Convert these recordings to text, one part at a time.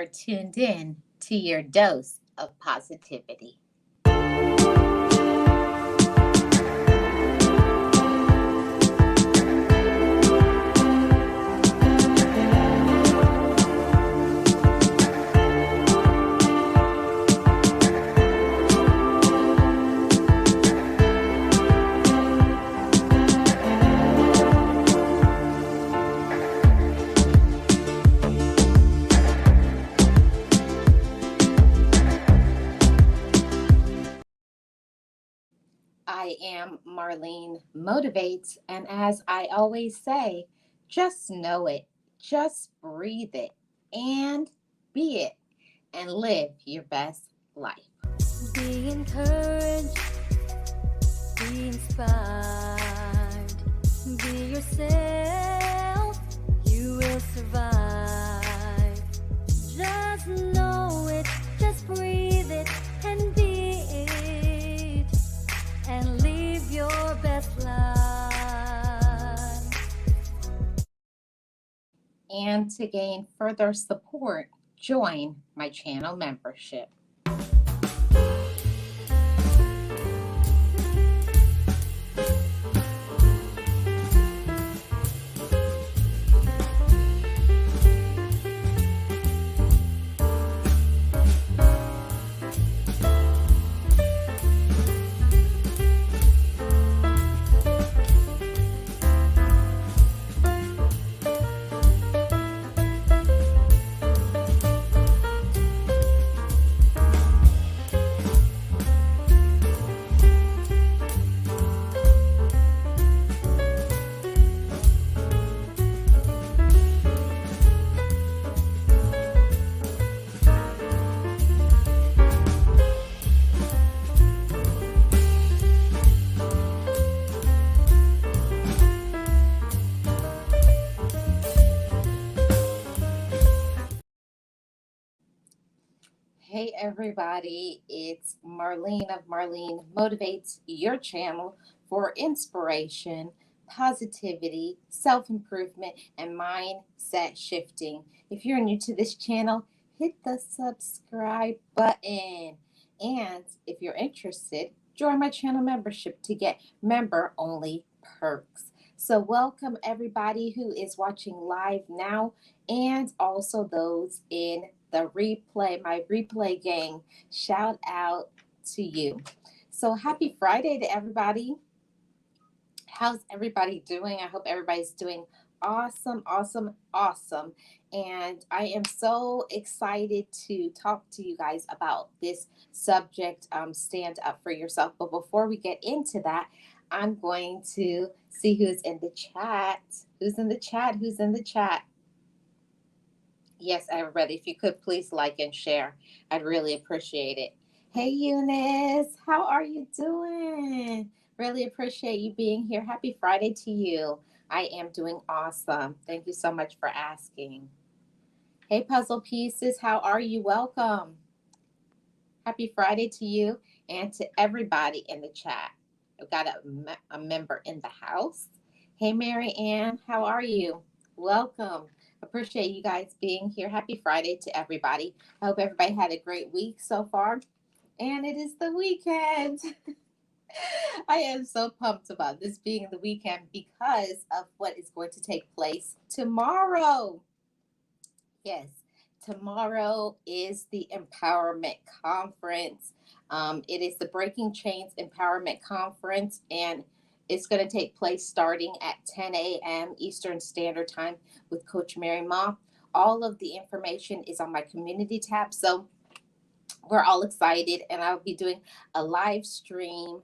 are tuned in to your dose of positivity. I am Marlene Motivates, and as I always say, just know it, just breathe it, and be it, and live your best life. Be encouraged, be inspired, be yourself, you will survive. Just know it, just breathe it, and be it, and live your best life. And to gain further support, join my channel membership. Hey everybody, it's Marlene of Marlene Motivates, your channel for inspiration, positivity, self-improvement, and mindset shifting. If you're new to this channel, hit the subscribe button. And if you're interested, join my channel membership to get member-only perks. So welcome everybody who is watching live now and also those in the replay, my replay gang. Shout out to you. So happy Friday to everybody. How's everybody doing? I hope everybody's doing awesome, awesome, awesome. And I am so excited to talk to you guys about this subject, stand up for yourself. But before we get into that, I'm going to see who's in the chat. Who's in the chat? Who's in the chat? Yes, everybody, if you could please like and share, I'd really appreciate it. Hey, Eunice, how are you doing? Really appreciate you being here. Happy Friday to you. I am doing awesome. Thank you so much for asking. Hey, Puzzle Pieces, how are you? Welcome. Happy Friday to you and to everybody in the chat. I've got a member in the house. Hey, Mary Ann, how are you? Welcome. Appreciate you guys being here. Happy Friday to everybody. I hope everybody had a great week so far. And it is the weekend. I am so pumped about this being the weekend because of what is going to take place tomorrow. Yes, tomorrow is the Empowerment Conference. It is the Breaking Chains Empowerment Conference, and it's going to take place starting at 10 a.m. Eastern Standard Time with Coach Mary Ma. All of the information is on my community tab, so we're all excited, and I'll be doing a live stream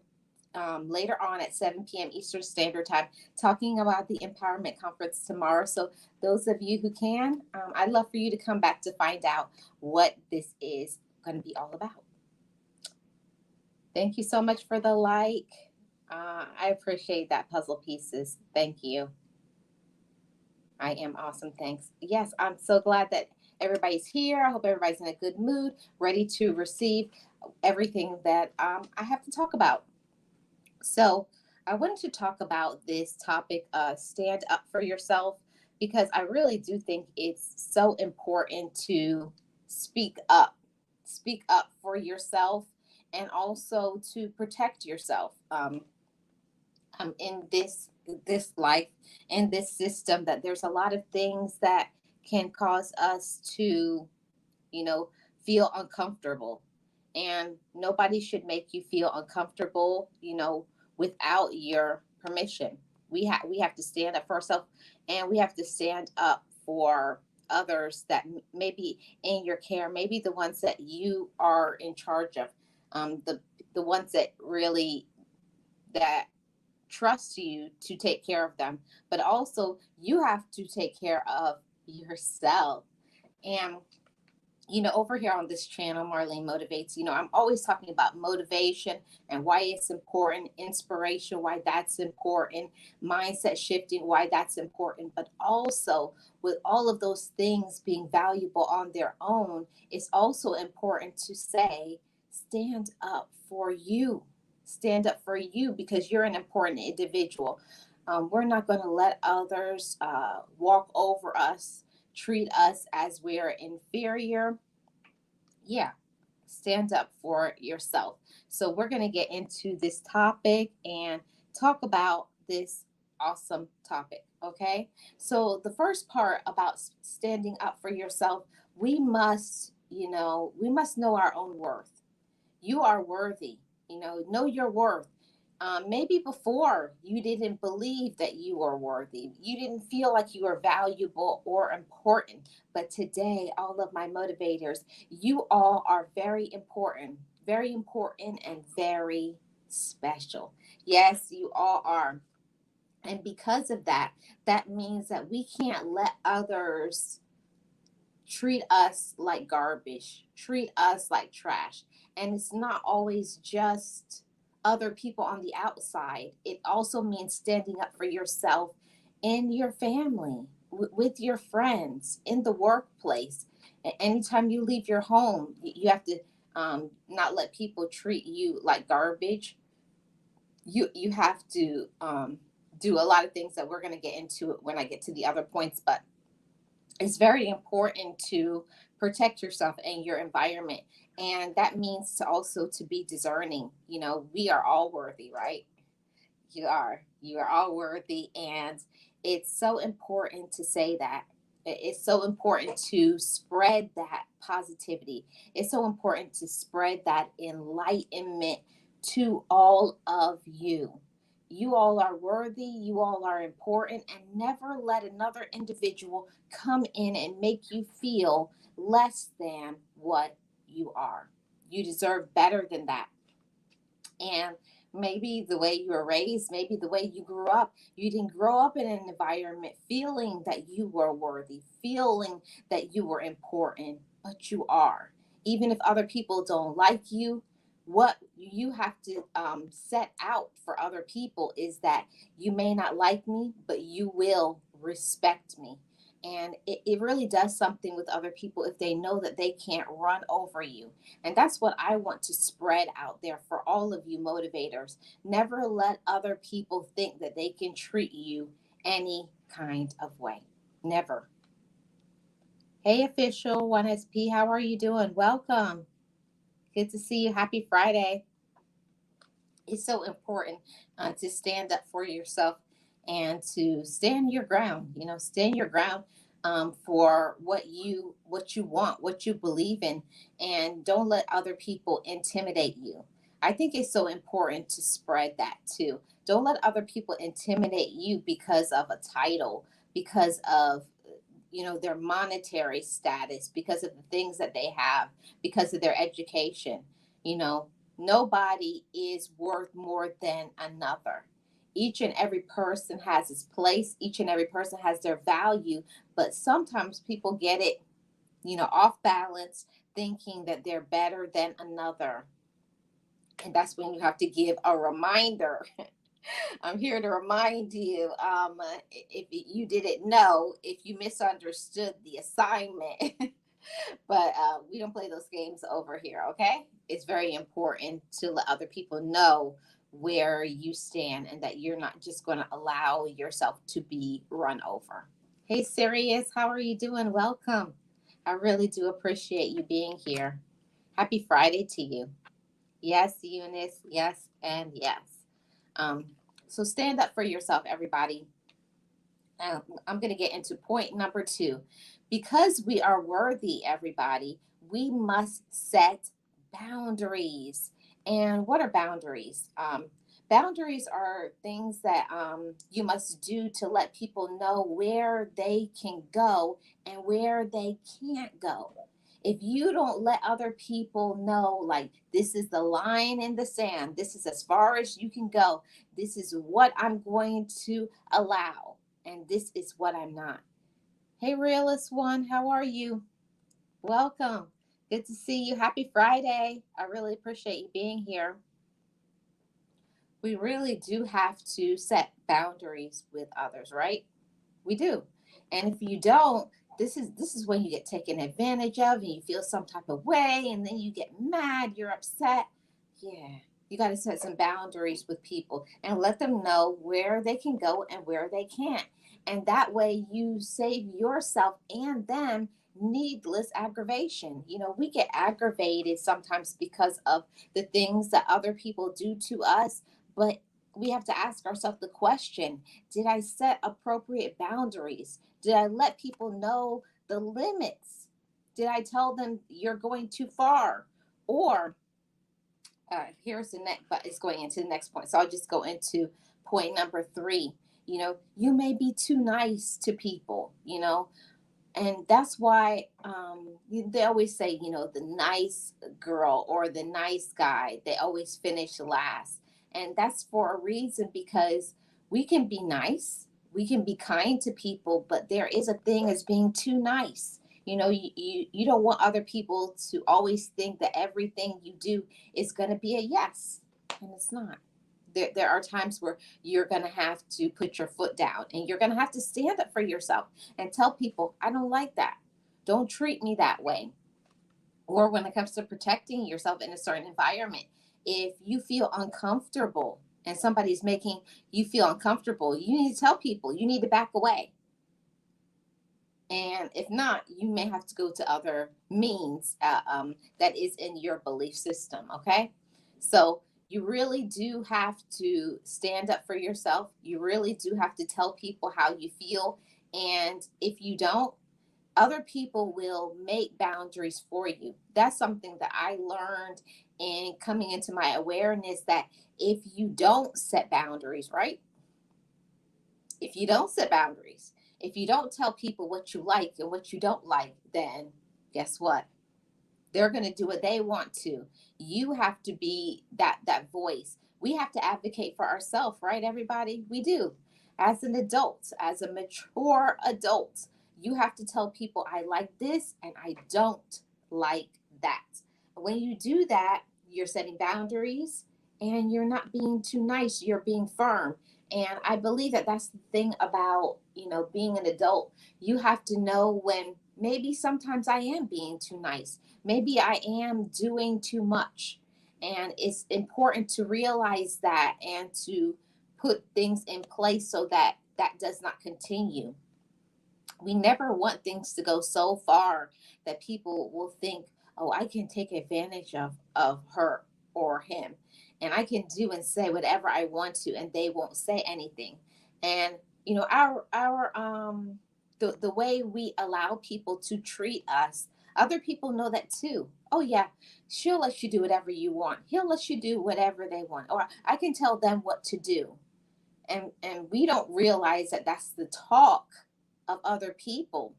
later on at 7 p.m. Eastern Standard Time, talking about the Empowerment Conference tomorrow. So those of you who can, I'd love for you to come back to find out what this is going to be all about. Thank you so much for the like. I appreciate that, Puzzle Pieces. Thank you. I am awesome. Thanks. Yes, I'm so glad that everybody's here. I hope everybody's in a good mood, ready to receive everything that I have to talk about. So I wanted to talk about this topic, stand up for yourself, because I really do think it's so important to speak up. Speak up for yourself and also to protect yourself. In this life, in this system, that there's a lot of things that can cause us to, you know, feel uncomfortable. And nobody should make you feel uncomfortable, without your permission. We have to stand up for ourselves, and we have to stand up for others that maybe in your care, maybe the ones that you are in charge of, the ones that really that trust you to take care of them. But also you have to take care of yourself. And over here on this channel, Marlene Motivates, I'm always talking about motivation and why it's important, inspiration, why that's important, mindset shifting, why that's important. But also, with all of those things being valuable on their own, it's also important to say, stand up for you. Stand up for you because you're an important individual. We're not going to let others walk over us, treat us as we're inferior. Yeah, stand up for yourself. So, we're going to get into this topic and talk about this awesome topic. Okay. So, the first part about standing up for yourself, we must know our own worth. You are worthy. Know your worth. Maybe before you didn't believe that you were worthy, you didn't feel like you were valuable or important. But today, all of my motivators, you all are very important, and very special. Yes, you all are. And because of that, that means that we can't let others treat us like garbage, treat us like trash. And it's not always just other people on the outside, it also means standing up for yourself in your family, with your friends, in the workplace. Anytime you leave your home, you have to not let people treat you like garbage. You have to do a lot of things that we're going to get into when I get to the other points, but it's very important to protect yourself and your environment. And that means to also to be discerning. We are all worthy, right? You are all worthy. And it's so important to say that. It's so important to spread that positivity. It's so important to spread that enlightenment to all of you. You all are worthy, you all are important, and never let another individual come in and make you feel less than what you are. You deserve better than that. And maybe the way you were raised, maybe the way you grew up, you didn't grow up in an environment feeling that you were worthy, feeling that you were important, but you are. Even if other people don't like you, what you have to set out for other people is that you may not like me, but you will respect me. And it really does something with other people if they know that they can't run over you. And that's what I want to spread out there for all of you motivators. Never let other people think that they can treat you any kind of way. Never. Hey, official 1SP, how are you doing? Welcome. Good to see you. Happy Friday. It's so important to stand up for yourself and to stand your ground. Stand your ground for what you want, what you believe in, and don't let other people intimidate you. I think it's so important to spread that too. Don't let other people intimidate you because of a title, because of their monetary status, because of the things that they have, because of their education. you know Nobody is worth more than another. Each and every person has its place, each and every person has their value, but sometimes people get it off balance, thinking that they're better than another. And that's when you have to give a reminder. I'm here to remind you, if you didn't know, if you misunderstood the assignment. But we don't play those games over here, okay? It's very important to let other people know where you stand and that you're not just going to allow yourself to be run over. Hey, Sirius, how are you doing? Welcome. I really do appreciate you being here. Happy Friday to you. Yes, Eunice. Yes, and yes. Um, so stand up for yourself, everybody. I'm going to get into point number two. Because we are worthy, everybody, we must set boundaries. And what are boundaries? Boundaries are things that you must do to let people know where they can go and where they can't go. If you don't let other people know, like, this is the line in the sand, this is as far as you can go, this is what I'm going to allow, and this is what I'm not. Hey, Realist One, how are you? Welcome. Good to see you. Happy Friday. I really appreciate you being here. We really do have to set boundaries with others, right? We do. And if you don't, this is when you get taken advantage of and you feel some type of way and then you get mad, you're upset. Yeah. You got to set some boundaries with people and let them know where they can go and where they can't. And that way you save yourself and them needless aggravation. We get aggravated sometimes because of the things that other people do to us, but we have to ask ourselves the question: did I set appropriate boundaries? Did I let people know the limits? Did I tell them you're going too far? Or here's the next, but it's going into the next point. So I'll just go into point number three. You may be too nice to people, and that's why they always say, the nice girl or the nice guy, they always finish last. And that's for a reason, because we can be nice, we can be kind to people, but there is a thing as being too nice. You don't want other people to always think that everything you do is going to be a yes, and it's not. There are times where you're going to have to put your foot down and you're going to have to stand up for yourself and tell people, I don't like that. Don't treat me that way. Or when it comes to protecting yourself in a certain environment, if you feel uncomfortable and somebody's making you feel uncomfortable, you need to tell people you need to back away. And if not, you may have to go to other means that is in your belief system. Okay. So you really do have to stand up for yourself. You really do have to tell people how you feel. And if you don't, other people will make boundaries for you. That's something that I learned in coming into my awareness, that if you don't set boundaries, right? If you don't set boundaries, if you don't tell people what you like and what you don't like, then guess what? They're going to do what they want to. You have to be that voice. We have to advocate for ourselves, right, everybody? We do. As an adult, as a mature adult, you have to tell people, I like this and I don't like that. When you do that, you're setting boundaries and you're not being too nice, you're being firm. And I believe that that's the thing about, being an adult. You have to know when maybe sometimes I am being too nice. Maybe I am doing too much. And it's important to realize that and to put things in place so that that does not continue. We never want things to go so far that people will think, oh, I can take advantage of her or him, and I can do and say whatever I want to and they won't say anything. And our the way we allow people to treat us, other people know that too. Oh yeah, she'll let you do whatever you want, he'll let you do whatever they want, or I can tell them what to do. And we don't realize that that's the talk of other people.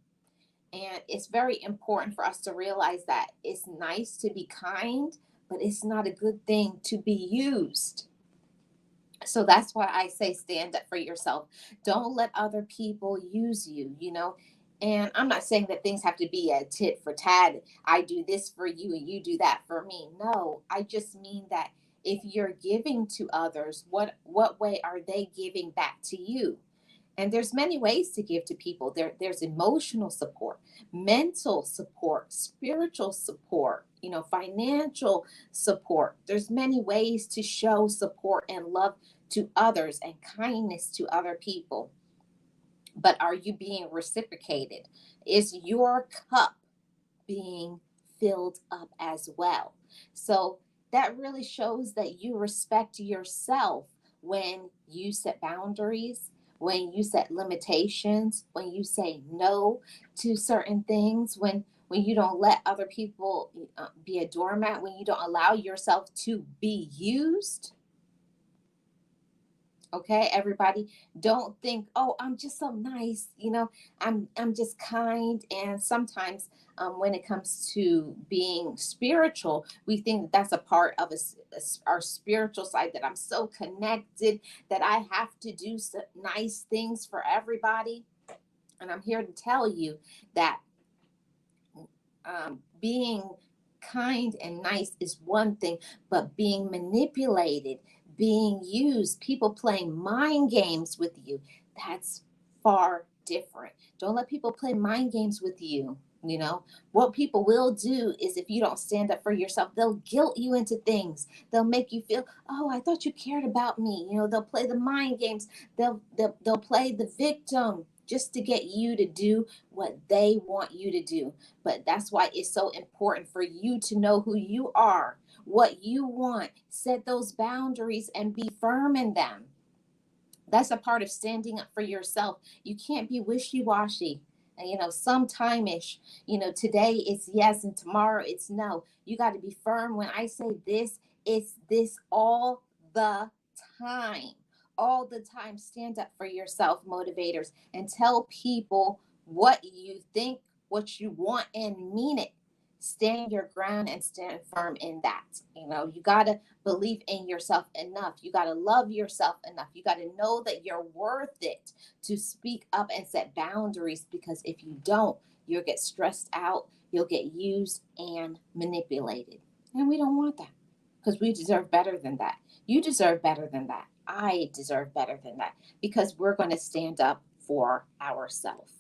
And it's very important for us to realize that it's nice to be kind, but it's not a good thing to be used. So that's why I say stand up for yourself. Don't let other people use you. And I'm not saying that things have to be a tit for tat. I do this for you and you do that for me. No, I just mean that if you're giving to others, what way are they giving back to you? And there's many ways to give to people. There's emotional support, mental support, spiritual support, financial support. There's many ways to show support and love to others and kindness to other people. But are you being reciprocated? Is your cup being filled up as well. So that really shows that you respect yourself when you set boundaries, when you set limitations, when you say no to certain things, when you don't let other people be a doormat, when you don't allow yourself to be used. Okay, everybody, don't think, oh, I'm just so nice, I'm just kind. And sometimes when it comes to being spiritual, we think that that's a part of our spiritual side, that I'm so connected that I have to do nice things for everybody. And I'm here to tell you that being kind and nice is one thing, but being manipulated, being used, people playing mind games with you, that's far different. Don't let people play mind games with you. What people will do is, if you don't stand up for yourself, they'll guilt you into things. They'll make you feel, oh, I thought you cared about me. They'll play the mind games. They'll play the victim just to get you to do what they want you to do. But that's why it's so important for you to know who you are, what you want, set those boundaries and be firm in them. That's a part of standing up for yourself. You can't be wishy-washy. And, sometime-ish, today it's yes and tomorrow it's no. You got to be firm. When I say this, it's this all the time. All the time. Stand up for yourself, motivators, and tell people what you think, what you want, and mean it. Stand your ground and stand firm in that. You got to believe in yourself enough. You got to love yourself enough. You got to know that you're worth it to speak up and set boundaries, because if you don't, you'll get stressed out, you'll get used and manipulated. And we don't want that, because we deserve better than that. You deserve better than that. I deserve better than that, because we're going to stand up for ourselves.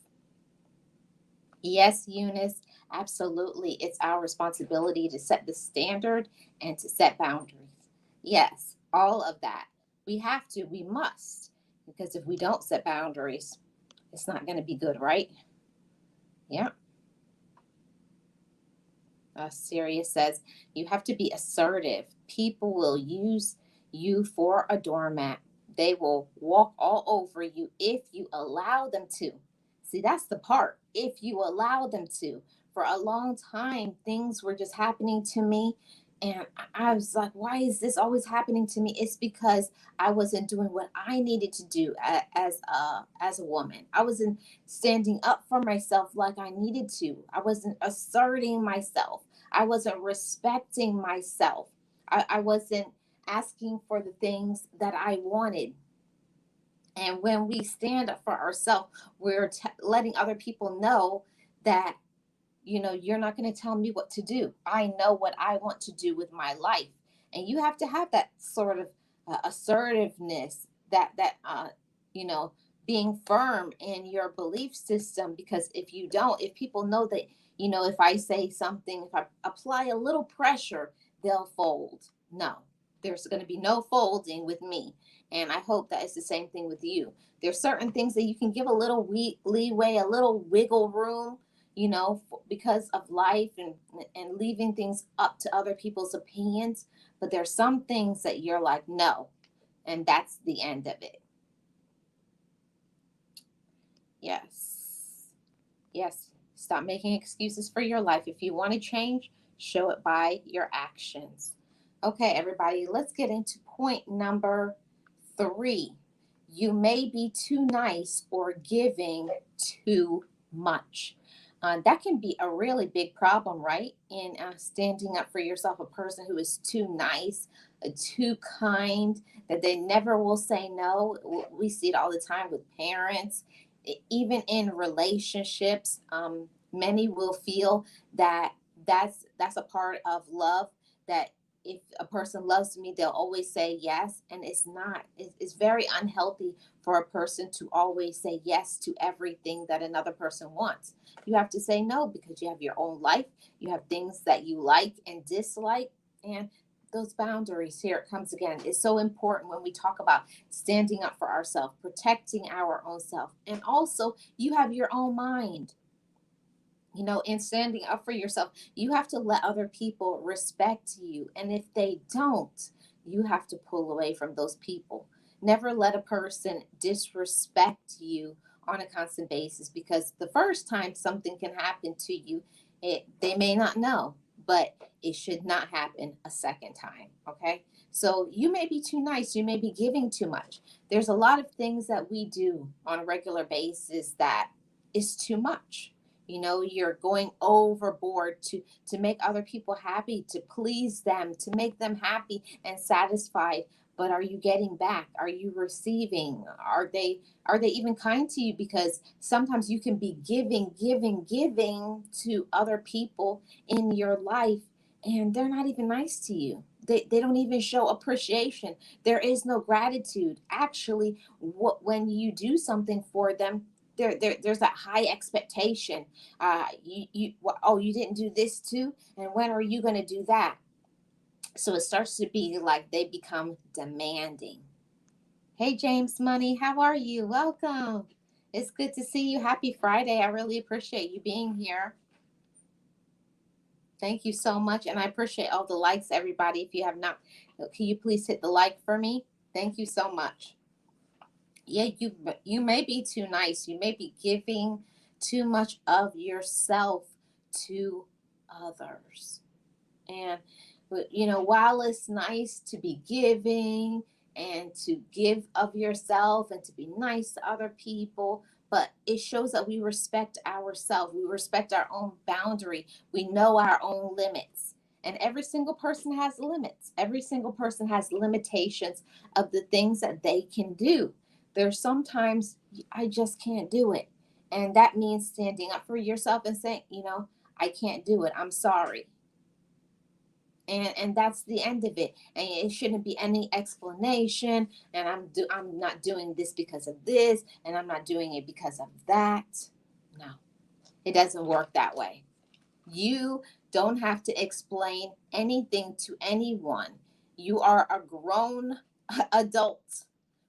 Yes, Eunice, absolutely. It's our responsibility to set the standard and to set boundaries. Yes, all of that. We have to, we must, because if we don't set boundaries, it's not going to be good, right? Yeah. Sirius says, you have to be assertive. People will use you for a doormat. They will walk all over you if you allow them to. See, that's the part. If you allow them to. For a long time, things were just happening to me. And I was like, why is this always happening to me? It's because I wasn't doing what I needed to do as a woman. I wasn't standing up for myself like I needed to. I wasn't asserting myself. I wasn't respecting myself. I wasn't asking for the things that I wanted. And when we stand up for ourselves, we're letting other people know that, you're not going to tell me what to do. I know what I want to do with my life. And you have to have that sort of assertiveness, that you know, being firm in your belief system. Because if you don't, if people know that, if I say something, if I apply a little pressure, they'll fold. No, there's going to be no folding with me. And I hope that it's the same thing with you. There's certain things that you can give a little leeway, a little wiggle room, because of life, and leaving things up to other people's opinions. But there's some things that you're like, no, and that's the end of it. Yes. Yes. Stop making excuses for your life. If you want to change, show it by your actions. Okay, everybody, let's get into point number 3. You may be too nice or giving too much. That can be a really big problem, right? In standing up for yourself, a person who is too nice, too kind, that they never will say no. We see it all the time with parents, even in relationships. Many will feel that that's a part of love, that if a person loves me, they'll always say yes. And it's not. It's very unhealthy for a person to always say yes to everything that another person wants. You have to say no, because you have your own life. You have things that you like and dislike. And those boundaries, here it comes again, is so important when we talk about standing up for ourselves, protecting our own self. And also, you have your own mind. In standing up for yourself, you have to let other people respect you. And if they don't, you have to pull away from those people. Never let a person disrespect you on a constant basis, because the first time something can happen to you, they may not know, but it should not happen a second time. Okay. So you may be too nice. You may be giving too much. There's a lot of things that we do on a regular basis that is too much. You're going overboard to make other people happy, to please them, to make them happy and satisfied. But are you getting back? Are you receiving? Are they even kind to you? Because sometimes you can be giving to other people in your life, and they're not even nice to you. They don't even show appreciation. There is no gratitude. Actually, when you do something for them, there's that high expectation. You didn't do this too, and when are you going to do that? So it starts to be like they become demanding. Hey, James Money, how are you? Welcome. It's good to see you. Happy Friday. I really appreciate you being here. Thank you so much, and I appreciate all the likes, everybody. If you have not, can you please hit the like for me? Thank you so much. Yeah, you may be too nice. You may be giving too much of yourself to others. And while it's nice to be giving and to give of yourself and to be nice to other people, but it shows that we respect ourselves. We respect our own boundary. We know our own limits. And every single person has limits. Every single person has limitations of the things that they can do. There's sometimes I just can't do it. And that means standing up for yourself and saying, I can't do it. I'm sorry. And that's the end of it. And it shouldn't be any explanation. And I'm not doing this because of this, and I'm not doing it because of that. No, it doesn't work that way. You don't have to explain anything to anyone. You are a grown adult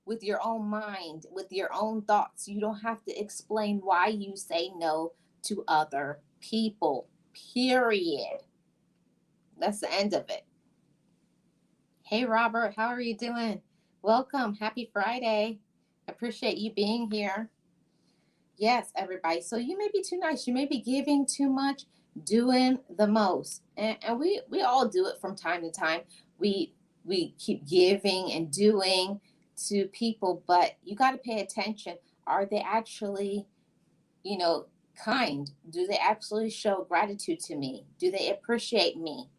with your own mind, with your own thoughts. You don't have to explain why you say no to other people. Period. That's the end of it. Hey, Robert, how are you doing? Welcome. Happy Friday. Appreciate you being here. Yes, everybody. So you may be too nice. You may be giving too much, doing the most. And we all do it from time to time. We keep giving and doing to people, but you got to pay attention. Are they actually, you know, kind? Do they actually show gratitude to me? Do they appreciate me?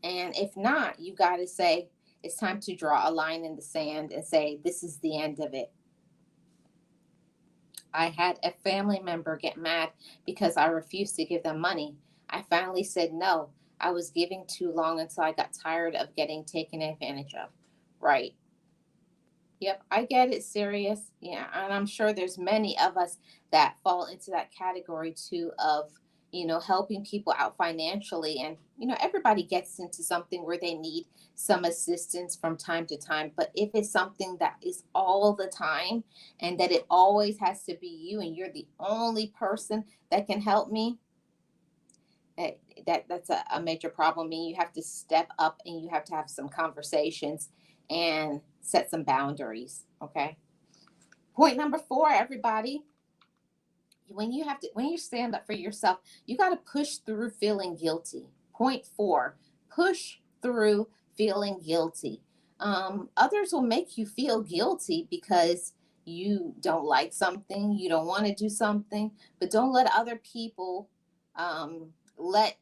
And if not, you got to say, it's time to draw a line in the sand and say, this is the end of it. I had a family member get mad because I refused to give them money. I finally said no. I was giving too long until I got tired of getting taken advantage of. Right. Yep, I get it, serious. Yeah, and I'm sure there's many of us that fall into that category too of, helping people out financially. And, everybody gets into something where they need some assistance from time to time. But if it's something that is all the time and that it always has to be you and you're the only person that can help me, that's a major problem. And you have to step up and you have to have some conversations and set some boundaries. Okay. Point number 4, everybody. When you stand up for yourself, you got to push through feeling guilty. Point 4, push through feeling guilty. Others will make you feel guilty because you don't like something, you don't want to do something, but don't let other people let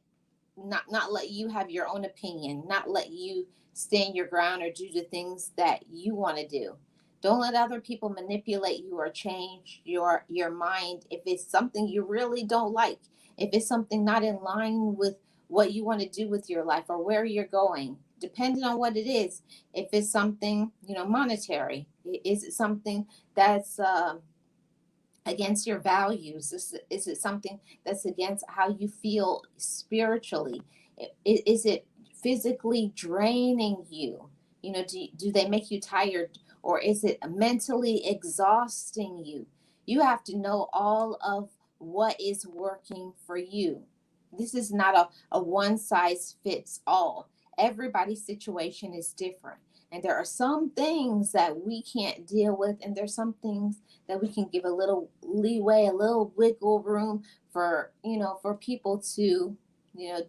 not let you have your own opinion, not let you stand your ground or do the things that you want to do. Don't let other people manipulate you or change your mind if it's something you really don't like. If it's something not in line with what you want to do with your life or where you're going, depending on what it is. If it's something, monetary, is it something that's against your values? Is it something that's against how you feel spiritually? Is it physically draining you? Do they make you tired, or is it mentally exhausting you? You have to know all of what is working for you. This is not a one size fits all. Everybody's situation is different. And there are some things that we can't deal with, and there's some things that we can give a little leeway, a little wiggle room for, for people to,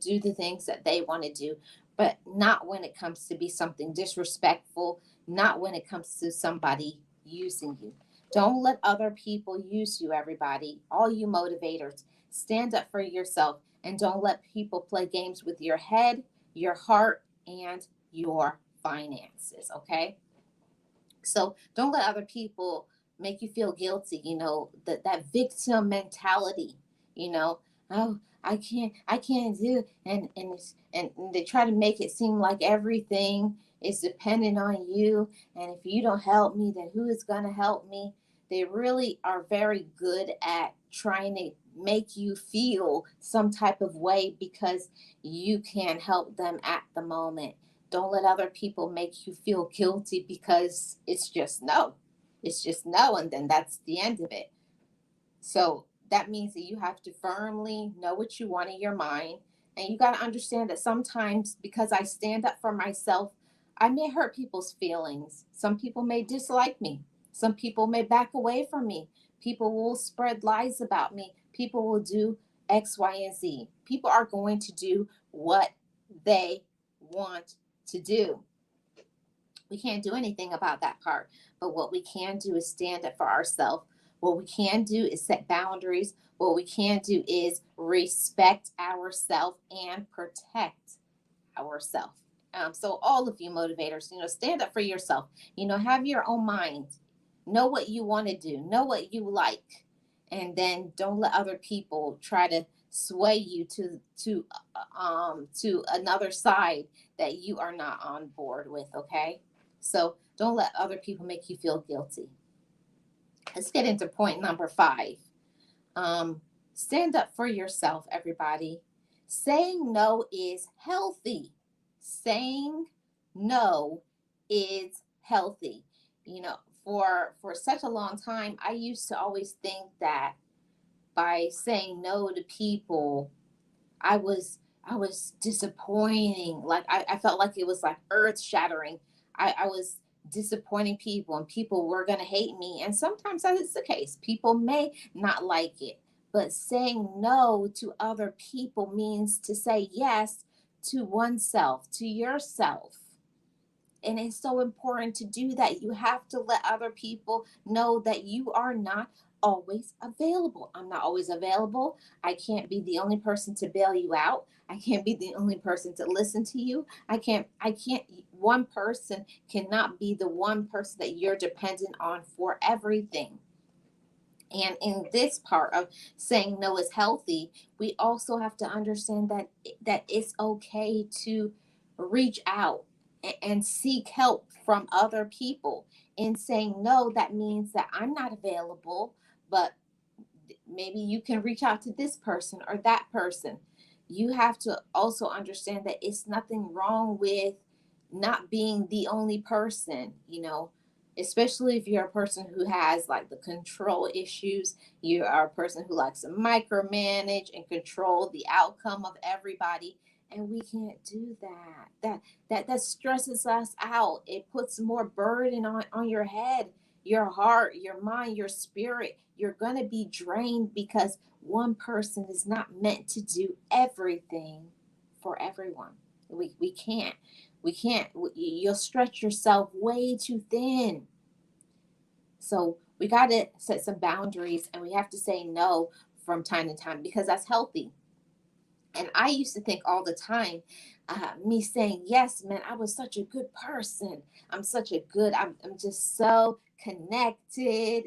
do the things that they want to do, but not when it comes to be something disrespectful, not when it comes to somebody using you. Don't let other people use you, everybody. All you motivators, stand up for yourself and don't let people play games with your head, your heart, and your finances, okay? So don't let other people make you feel guilty, that victim mentality, you know, oh, I can't do it. And they try to make it seem like everything is dependent on you. And if you don't help me, then who is gonna help me? They really are very good at trying to make you feel some type of way because you can't help them at the moment. Don't let other people make you feel guilty because it's just no. It's just no. And then that's the end of it. So that means that you have to firmly know what you want in your mind. And you got to understand that sometimes because I stand up for myself, I may hurt people's feelings. Some people may dislike me. Some people may back away from me. People will spread lies about me. People will do X, Y, and Z. People are going to do what they want to do. We can't do anything about that part. But what we can do is stand up for ourselves. What we can do is set boundaries. What we can do is respect ourselves and protect ourselves. So all of you motivators, stand up for yourself. Have your own mind. Know what you want to do. Know what you like, and then don't let other people try to sway you to another side that you are not on board with. Okay, so don't let other people make you feel guilty. Let's get into point number 5. um, Stand up for yourself, everybody. Saying no is healthy. Saying no is healthy. You know, for such a long time, I used to always think that by saying no to people, I was disappointing. Like I felt like it was like earth shattering. I was disappointing people and people were gonna hate me. And sometimes that is the case. People may not like it. But saying no to other people means to say yes to oneself, to yourself. And it's so important to do that. You have to let other people know that you are not always available. I'm not always available. I can't be the only person to bail you out. I can't be the only person to listen to you. I can't one person cannot be the one person that you're dependent on for everything. And in this part of saying no is healthy, we also have to understand that it's okay to reach out and seek help from other people. In saying no, that means that I'm not available, but maybe you can reach out to this person or that person. You have to also understand that it's nothing wrong with not being the only person, especially if you're a person who has like the control issues. You are a person who likes to micromanage and control the outcome of everybody. And we can't do that. That stresses us out. It puts more burden on your head, your heart, your mind, your spirit. You're going to be drained because one person is not meant to do everything for everyone. We can't. We can't. You'll stretch yourself way too thin. So we got to set some boundaries and we have to say no from time to time because that's healthy. And I used to think all the time, me saying yes, man, I was such a good person. I'm just so connected,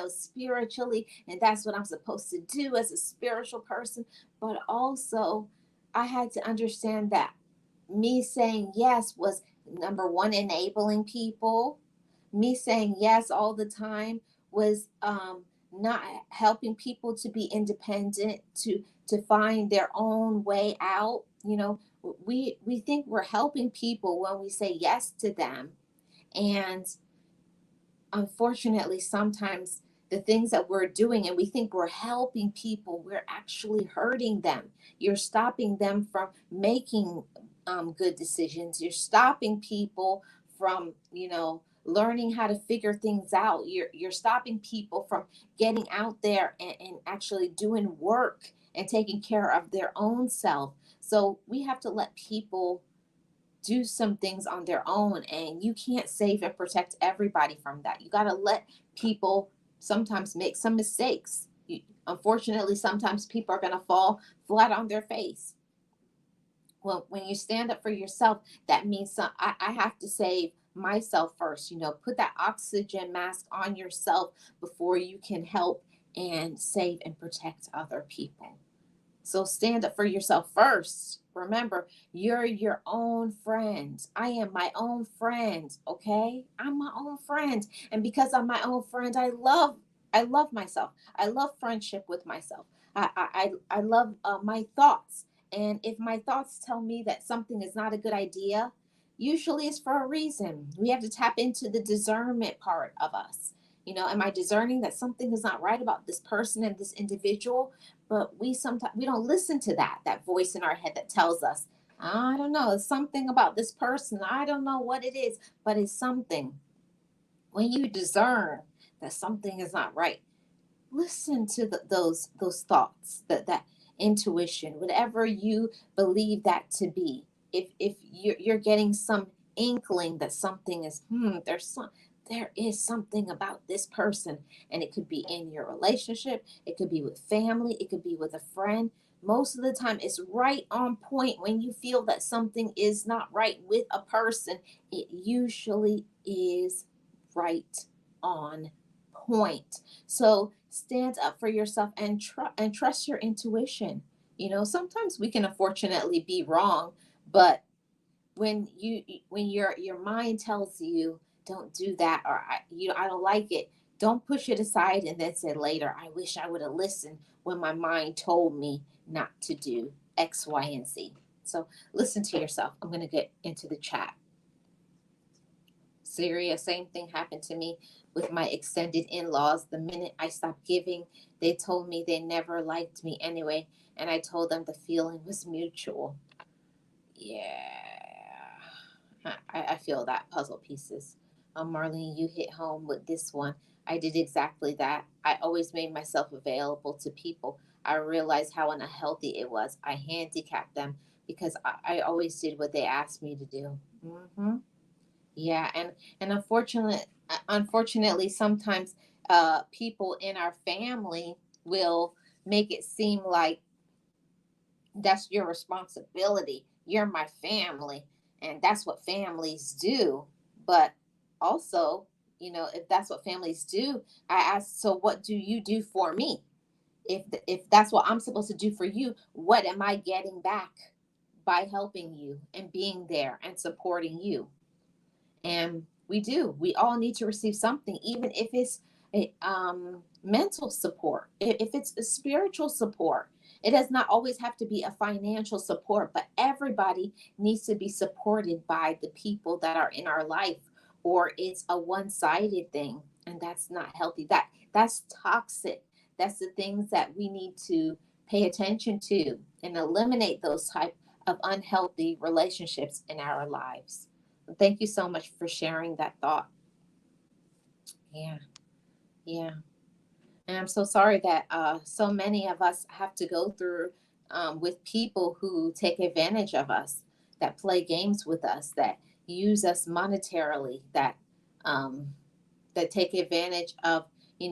spiritually. And that's what I'm supposed to do as a spiritual person. But also, I had to understand that me saying yes was number one, enabling people. Me saying yes all the time was not helping people to be independent, to find their own way out. We think we're helping people when we say yes to them, and unfortunately, sometimes the things that we're doing and we think we're helping people, we're actually hurting them. You're stopping them from making good decisions. You're stopping people from, learning how to figure things out. You're stopping people from getting out there and actually doing work and taking care of their own self. So we have to let people do some things on their own, and you can't save and protect everybody from that. You got to let people sometimes make some mistakes. Unfortunately, sometimes people are going to fall flat on their face. Well, when you stand up for yourself, that means I have to save myself first. Put that oxygen mask on yourself before you can help and save and protect other people. So stand up for yourself first. Remember, you're your own friend. I am my own friend, okay? I'm my own friend. And because I'm my own friend, I love myself. I love friendship with myself. I love my thoughts. And if my thoughts tell me that something is not a good idea, usually it's for a reason. We have to tap into the discernment part of us. Am I discerning that something is not right about this person and this individual? But we don't listen to that voice in our head that tells us, I don't know, it's something about this person. I don't know what it is, but it's something. When you discern that something is not right, listen to those thoughts, that intuition, whatever you believe that to be. If you're getting some inkling that something is, there is something about this person, and it could be in your relationship, it could be with family, it could be with a friend. Most of the time it's right on point. When you feel that something is not right with a person, it usually is right on point. So stand up for yourself and trust your intuition. Sometimes we can unfortunately be wrong, but when your mind tells you don't do that, or I don't like it, don't push it aside and then say later, I wish I would have listened when my mind told me not to do X, Y, and Z. So listen to yourself. I'm going to get into the chat. Syria, same thing happened to me with my extended in-laws. The minute I stopped giving, they told me they never liked me anyway, and I told them the feeling was mutual. Yeah, I feel that. Puzzle pieces. Marlene, you hit home with this one. I did exactly that. I always made myself available to people. I realized how unhealthy it was. I handicapped them because I always did what they asked me to do. Yeah, and unfortunately, sometimes people in our family will make it seem like that's your responsibility. You're my family, and that's what families do. But also, if that's what families do, I ask, so what do you do for me? If that's what I'm supposed to do for you, what am I getting back by helping you and being there and supporting you? And we all need to receive something, even if it's mental support, if it's a spiritual support. It does not always have to be a financial support, but everybody needs to be supported by the people that are in our life, or it's a one-sided thing, and that's not healthy. That's toxic. That's the things that we need to pay attention to and eliminate those type of unhealthy relationships in our lives. Thank you so much for sharing that thought. Yeah, yeah. And I'm so sorry that so many of us have to go through with people who take advantage of us, that play games with us, that use us monetarily, um, that take advantage of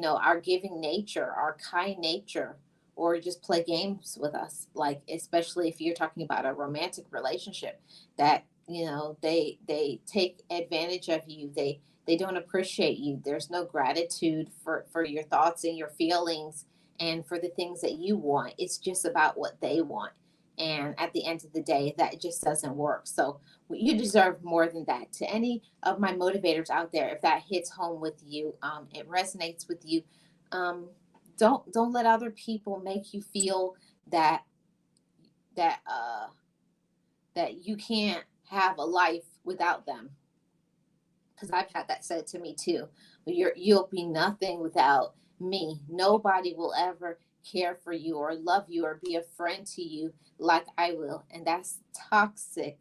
our giving nature, our kind nature, or just play games with us. Like, especially if you're talking about a romantic relationship, that they take advantage of you. They don't appreciate you. There's no gratitude for your thoughts and your feelings and for the things that you want. It's just about what they want. And at the end of the day, that just doesn't work. So you deserve more than that. To any of my motivators out there, if that hits home with you, it resonates with you, um, don't let other people make you feel that that uh, that you can't have a life without them, because I've had that said to me too. You'll be nothing without me. Nobody will ever care for you or love you or be a friend to you like I will. And that's toxic,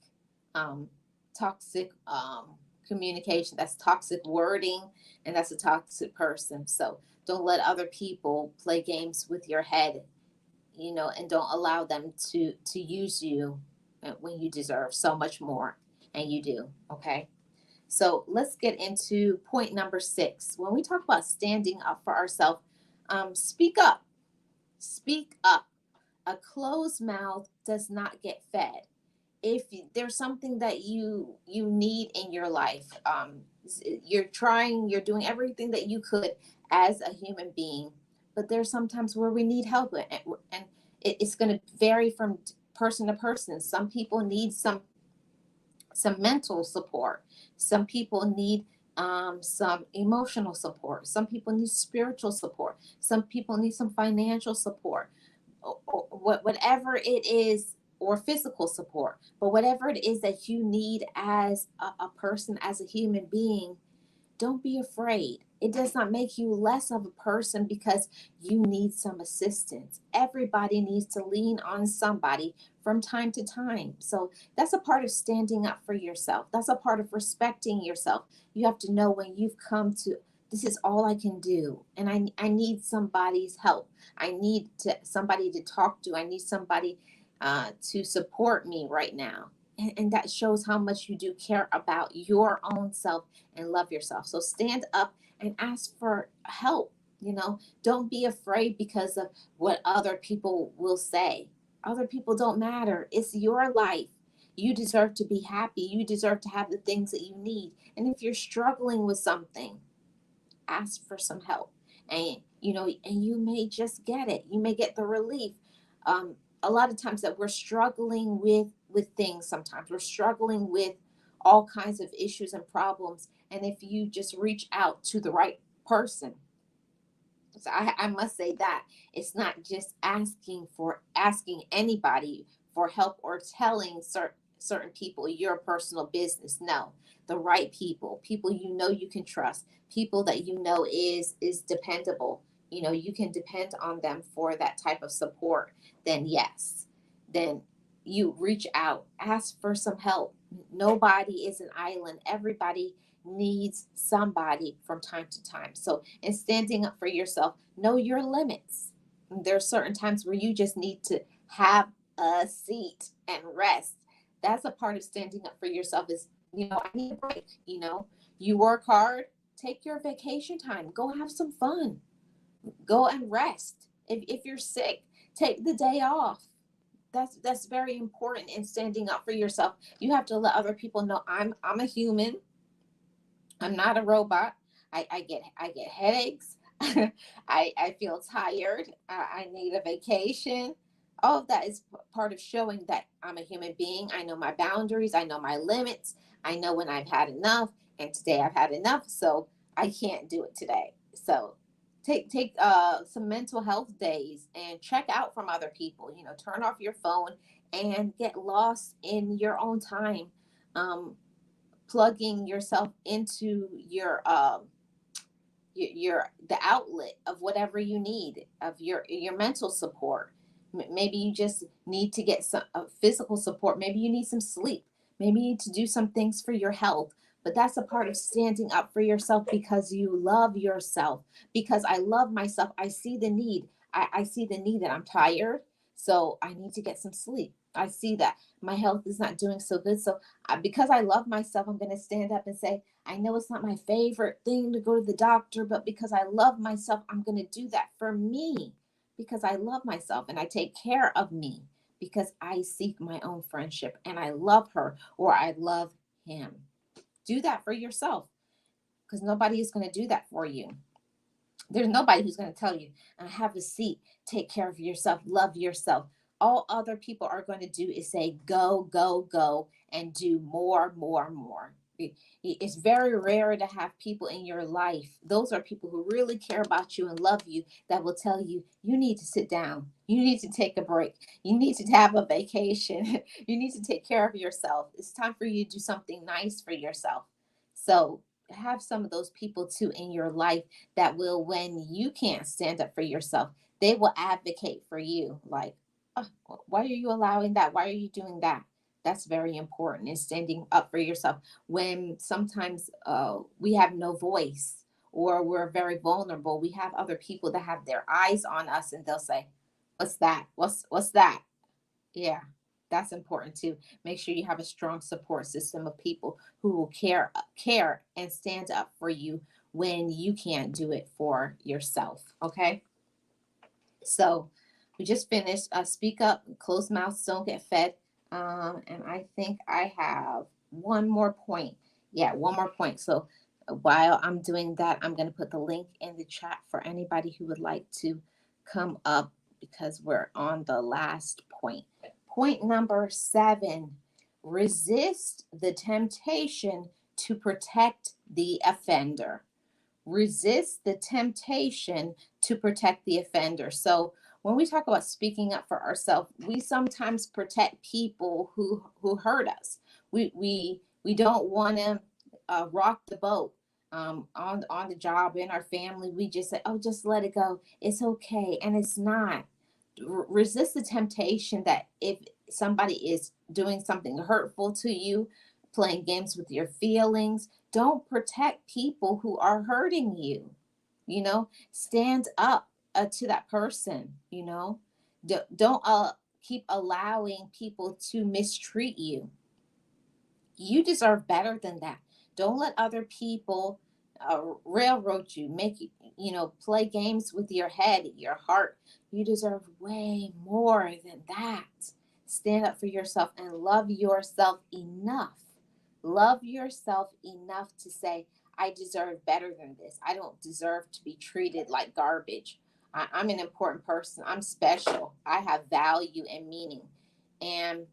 um, toxic communication. That's toxic wording, and that's a toxic person. So don't let other people play games with your head, and don't allow them to use you when you deserve so much more, and you do. Okay. So let's get into point number 6. When we talk about standing up for ourselves, speak up. Speak up. A closed mouth does not get fed. If there's something that you need in your life, you're doing everything that you could as a human being, but there's sometimes where we need help, and it's going to vary from person to person. Some people need some mental support. Some people need some emotional support. Some people need spiritual support. Some people need some financial support, or whatever it is, or physical support. But whatever it is that you need as a person, as a human being, don't be afraid. It does not make you less of a person because you need some assistance. Everybody needs to lean on somebody from time to time. So that's a part of standing up for yourself. That's a part of respecting yourself. You have to know when you've come to, this is all I can do, and I need somebody's help. I need somebody to talk to. I need somebody to support me right now. And that shows how much you do care about your own self and love yourself. So stand up and ask for help. Don't be afraid because of what other people will say. Other people don't matter. It's your life. You deserve to be happy. You deserve to have the things that you need. And if you're struggling with something, ask for some help. And you may just get it. You may get the relief. A lot of times that we're struggling with things, sometimes we're struggling with all kinds of issues and problems, and if you just reach out to the right person. So I must say that it's not just asking anybody for help, or telling certain people your personal business. No, the right people you can trust, people that is dependable. You can depend on them for that type of support. Then yes, then you reach out, ask for some help. Nobody is an island. Everybody needs somebody from time to time. So, in standing up for yourself, know your limits. There are certain times where you just need to have a seat and rest. That's a part of standing up for yourself. Is, I need a break. You work hard, take your vacation time, go have some fun, go and rest. If you're sick, take the day off. That's very important in standing up for yourself. You have to let other people know, I'm a human. I'm not a robot. I get headaches. I feel tired. I need a vacation. All of that is part of showing that I'm a human being. I know my boundaries. I know my limits. I know when I've had enough, and today I've had enough. So I can't do it today. So take some mental health days and check out from other people. Turn off your phone and get lost in your own time. Plugging yourself into your the outlet of whatever you need, of your mental support. Maybe you just need to get some physical support. Maybe you need some sleep. Maybe you need to do some things for your health. But that's a part of standing up for yourself, because you love yourself. Because I love myself. I see the need. I see the need that I'm tired, so I need to get some sleep. I see that my health is not doing so good, so because I love myself, I'm going to stand up and say, I know it's not my favorite thing to go to the doctor, but because I love myself, I'm going to do that for me, because I love myself and I take care of me, because I seek my own friendship and I love her, or I love him. Do that for yourself, because nobody is going to do that for you. There's nobody who's going to tell you, have a seat, take care of yourself, love yourself. All other people are going to do is say, go, go, go, and do more, more, more. It's very rare to have people in your life. Those are people who really care about you and love you, that will tell you, you need to sit down. You need to take a break. You need to have a vacation. You need to take care of yourself. It's time for you to do something nice for yourself. So have some of those people too in your life that will, when you can't stand up for yourself, they will advocate for you. Like, oh, why are you allowing that? Why are you doing that? That's very important, is standing up for yourself when sometimes we have no voice or we're very vulnerable. We have other people that have their eyes on us and they'll say, what's that? What's that? Yeah, that's important too. Make sure you have a strong support system of people who will care and stand up for you when you can't do it for yourself. Okay? So, we just finished speak up, closed mouths don't get fed. And I think I have one more point. Yeah, one more point. So, while I'm doing that, I'm going to put the link in the chat for anybody who would like to come up, because we're on the last point. Point number 7: resist the temptation to protect the offender. Resist the temptation to protect the offender. So when we talk about speaking up for ourselves, we sometimes protect people who hurt us. We don't want to rock the boat on the job, in our family. We just say, oh, just let it go. It's okay, and it's not. Resist the temptation that if somebody is doing something hurtful to you, playing games with your feelings, don't protect people who are hurting you. Stand up to that person. Don't keep allowing people to mistreat you. You deserve better than that. Don't let other people railroad you, make you, play games with your head, your heart. You deserve way more than that. Stand up for yourself and love yourself enough. Love yourself enough to say, I deserve better than this. I don't deserve to be treated like garbage. I'm an important person. I'm special. I have value and meaning. And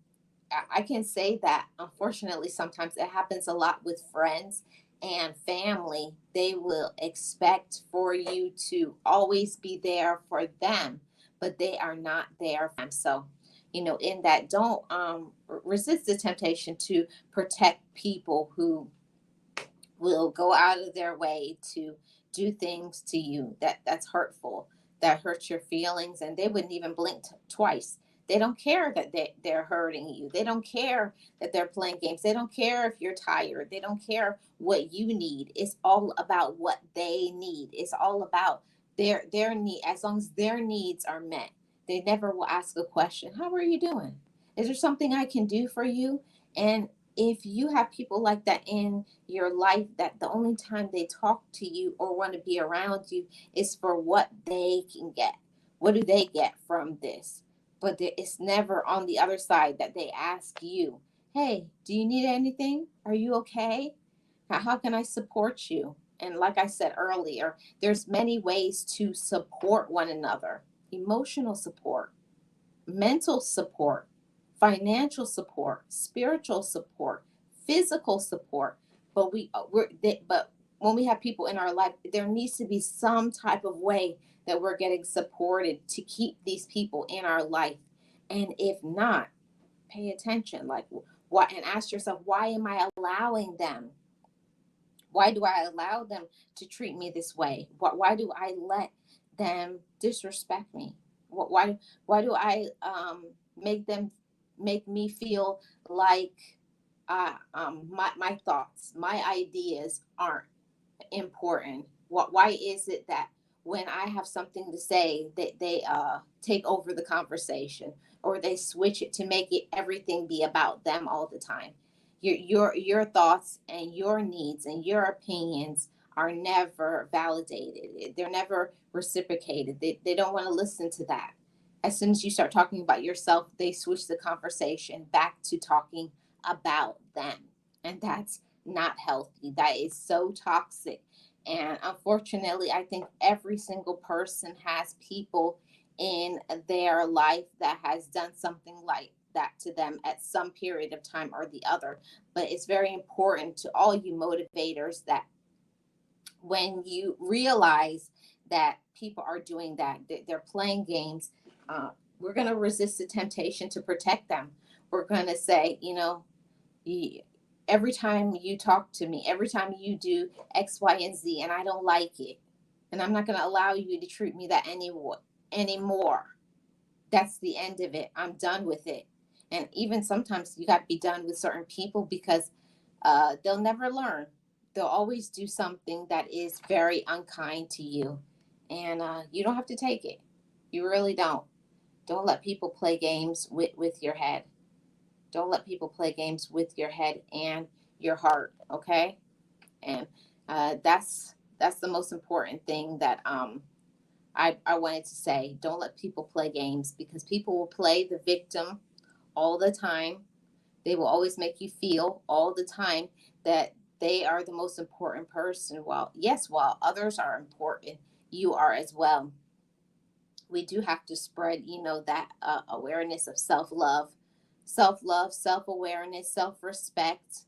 I can say that unfortunately, sometimes it happens a lot with friends and family. They will expect for you to always be there for them, but they are not there for them. So, in that, don't resist the temptation to protect people who will go out of their way to do things to you that's hurtful, that hurts your feelings, and they wouldn't even blink twice. They don't care that they're hurting you. They don't care that they're playing games. They don't care if you're tired. They don't care what you need. It's all about what they need. It's all about their need. As long as their needs are met, they never will ask a question, how are you doing? Is there something I can do for you? And if you have people like that in your life, that the only time they talk to you or want to be around you is for what they can get. What do they get from this? But it's never on the other side that they ask you, hey, do you need anything? Are you okay? How can I support you? And like I said earlier, there's many ways to support one another: emotional support, mental support, financial support, spiritual support, physical support. But when we have people in our life, there needs to be some type of way that we're getting supported to keep these people in our life. And if not, pay attention. Like, what? And ask yourself, why am I allowing them? Why do I allow them to treat me this way? Why do I let them disrespect me? Why do I make me feel like my thoughts, my ideas aren't important? Why is it that when I have something to say, they take over the conversation, or they switch it to make it everything be about them all the time? Your thoughts and your needs and your opinions are never validated. They're never reciprocated. They don't want to listen to that. As soon as you start talking about yourself, they switch the conversation back to talking about them. And that's not healthy. That is so toxic. And unfortunately, I think every single person has people in their life that has done something like that to them at some period of time or the other. But it's very important to all you motivators that when you realize that people are doing that, they're playing games, we're going to resist the temptation to protect them. We're going to say, every time you talk to me, every time you do X, Y, and Z, and I don't like it. And I'm not going to allow you to treat me that anymore. That's the end of it. I'm done with it. And even sometimes you got to be done with certain people because they'll never learn. They'll always do something that is very unkind to you. And you don't have to take it. You really don't. Don't let people play games with your head. Don't let people play games with your head and your heart. Okay. And that's the most important thing that I wanted to say. Don't let people play games because people will play the victim all the time. They will always make you feel all the time that they are the most important person. While, yes, while others are important, you are as well. We do have to spread, that awareness of self love, self awareness, self respect.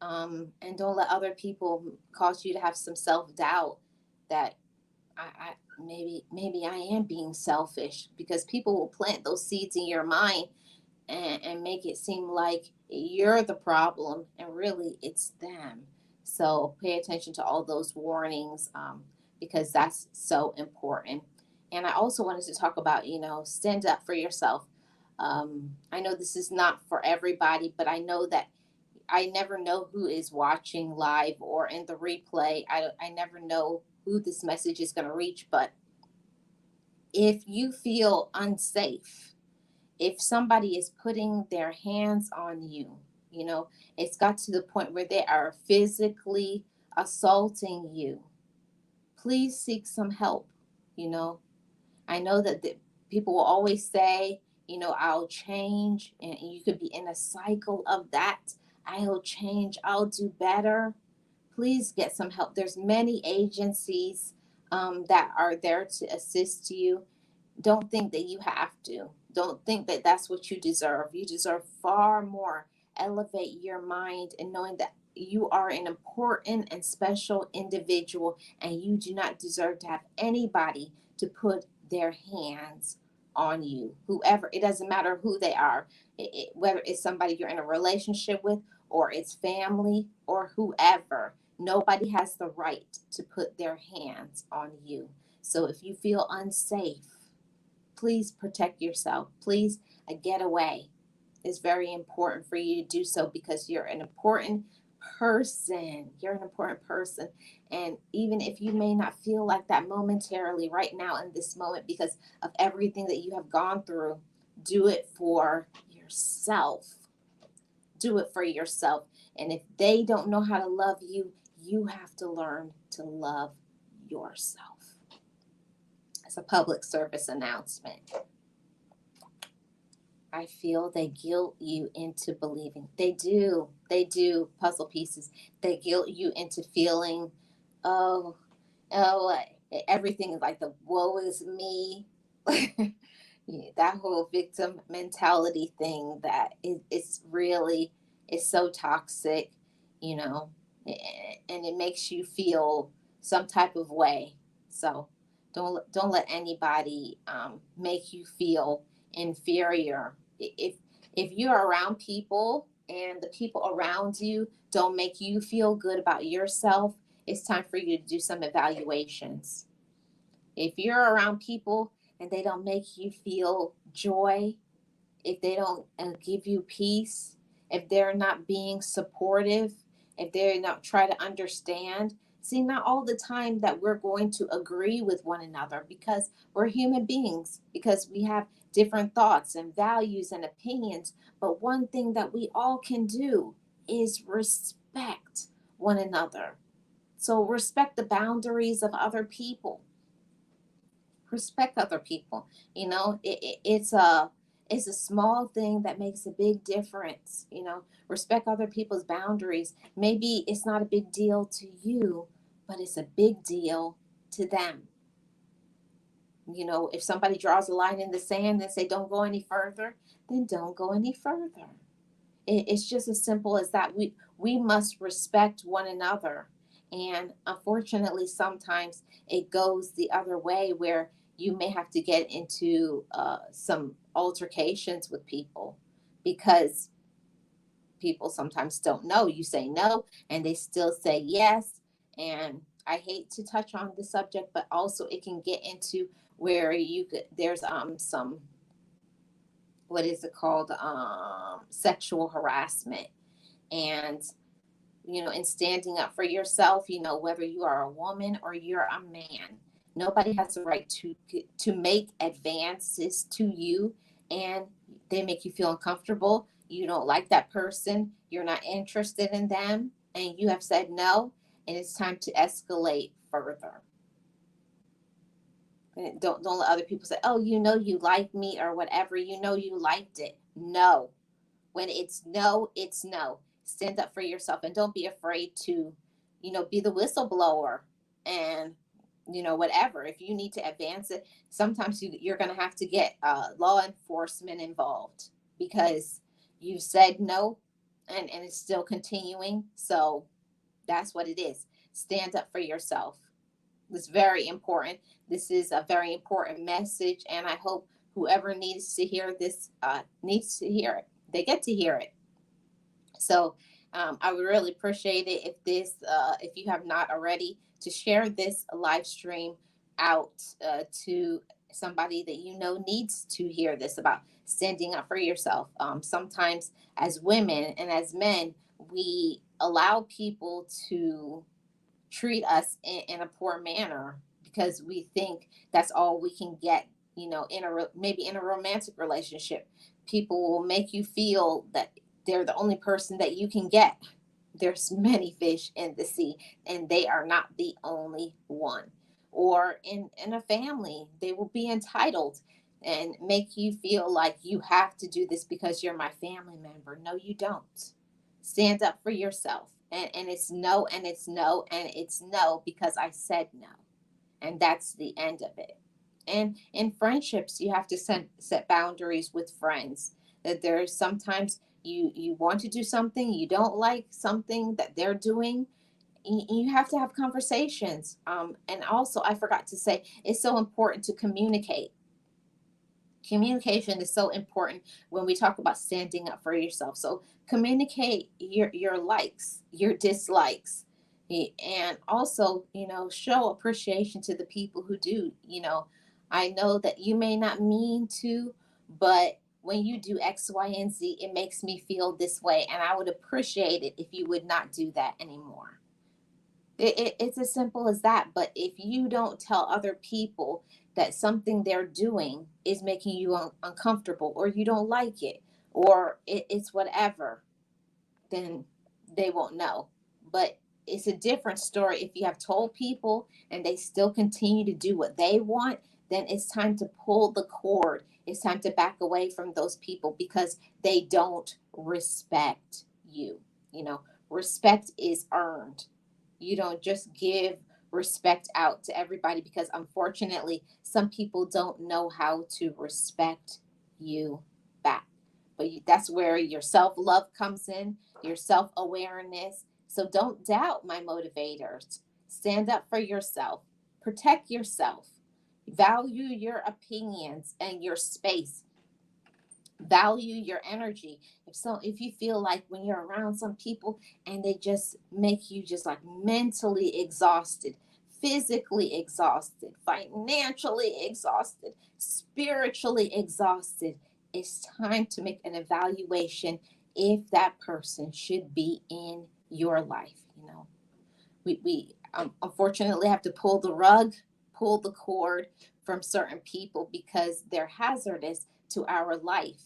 And don't let other people cause you to have some self doubt that I maybe I am being selfish, because people will plant those seeds in your mind and make it seem like you're the problem and really it's them. So pay attention to all those warnings, because that's so important. And I also wanted to talk about, stand up for yourself. I know this is not for everybody, but I know that I never know who is watching live or in the replay. I never know who this message is going to reach. But if you feel unsafe, if somebody is putting their hands on you, it's got to the point where they are physically assaulting you, please seek some help. You know, I know that people will always say, I'll change, and you could be in a cycle of that. I'll change, I'll do better. Please get some help. There's many agencies that are there to assist you. Don't think that you have to. Don't think that that's what you deserve. You deserve far more. Elevate your mind and knowing that you are an important and special individual, and you do not deserve to have anybody to put their hands on you. Whoever, it doesn't matter who they are, whether it's somebody you're in a relationship with or it's family or whoever. Nobody has the right to put their hands on you. So if you feel unsafe, please protect yourself. Please get away. It's very important for you to do so because you're an important person. You're an important person. And even if you may not feel like that momentarily right now in this moment because of everything that you have gone through, do it for yourself. Do it for yourself. And if they don't know how to love you, you have to learn to love yourself. It's a public service announcement. I feel they guilt you into believing. They do. They do, puzzle pieces. They guilt you into feeling, oh, oh, everything is like the woe is me. Yeah, that whole victim mentality thing that it's really, it's so toxic, you know, and it makes you feel some type of way. So don't let anybody make you feel inferior. If you're around people and the people around you don't make you feel good about yourself, it's time for you to do some evaluations. If you're around people and they don't make you feel joy, if they don't give you peace, if they're not being supportive, if they're not try to understand, see, not all the time that we're going to agree with one another because we're human beings, because we have different thoughts and values and opinions. But one thing that we all can do is respect one another. So respect the boundaries of other people. Respect other people. It's a small thing that makes a big difference. Respect other people's boundaries. Maybe it's not a big deal to you, but it's a big deal to them. If somebody draws a line in the sand and say don't go any further, then don't go any further. It's just as simple as that. We must respect one another. And unfortunately, sometimes it goes the other way where you may have to get into some altercations with people because people sometimes don't know. You say no and they still say yes. And I hate to touch on the subject, but also it can get into where you could, there's some, what is it called, sexual harassment. And in standing up for yourself, whether you are a woman or you're a man, nobody has the right to make advances to you, and they make you feel uncomfortable. You don't like that person, you're not interested in them, and you have said no, and it's time to escalate further. And don't let other people say, "Oh, you like me," or whatever. You liked it. No, when it's no, it's no. Stand up for yourself and don't be afraid to, be the whistleblower, and, whatever. If you need to advance it, sometimes you're going to have to get law enforcement involved because you said no, and it's still continuing. So that's what it is. Stand up for yourself. It's very important. This is a very important message, and I hope whoever needs to hear this needs to hear it. They get to hear it. So I would really appreciate it if you have not already, to share this live stream out to somebody that needs to hear this about standing up for yourself. Sometimes, as women and as men, we allow people to treat us in a poor manner because we think that's all we can get. Maybe in a romantic relationship, people will make you feel that they're the only person that you can get. There's many fish in the sea, and they are not the only one. Or in a family, they will be entitled and make you feel like you have to do this because you're my family member. No, you don't. Stand up for yourself. And it's no, and it's no, and it's no because I said no. And that's the end of it. And in friendships, you have to set boundaries with friends. That there's sometimes you want to do something, you don't like something that they're doing. You have to have conversations. And also, I forgot to say, it's so important to communicate. Communication is so important when we talk about standing up for yourself. So communicate your likes, your dislikes, and also, show appreciation to the people who do. I know that you may not mean to, but when you do X, Y, and Z, it makes me feel this way, and I would appreciate it if you would not do that anymore. It's as simple as that. But if you don't tell other people that something they're doing is making you uncomfortable, or you don't like it, or it's whatever, then they won't know. But it's a different story if you have told people and they still continue to do what they want. Then it's time to pull the cord. It's time to back away from those people because they don't respect you. Respect is earned. You don't just give respect out to everybody, because unfortunately, some people don't know how to respect you back. But that's where your self love comes in, your self awareness. So don't doubt, my motivators. Stand up for yourself, protect yourself, value your opinions and your space, value your energy. If you feel like when you're around some people and they just make you just like mentally exhausted, physically exhausted, financially exhausted, spiritually exhausted, it's time to make an evaluation if that person should be in your life. We unfortunately have to pull the cord from certain people because they're hazardous to our life.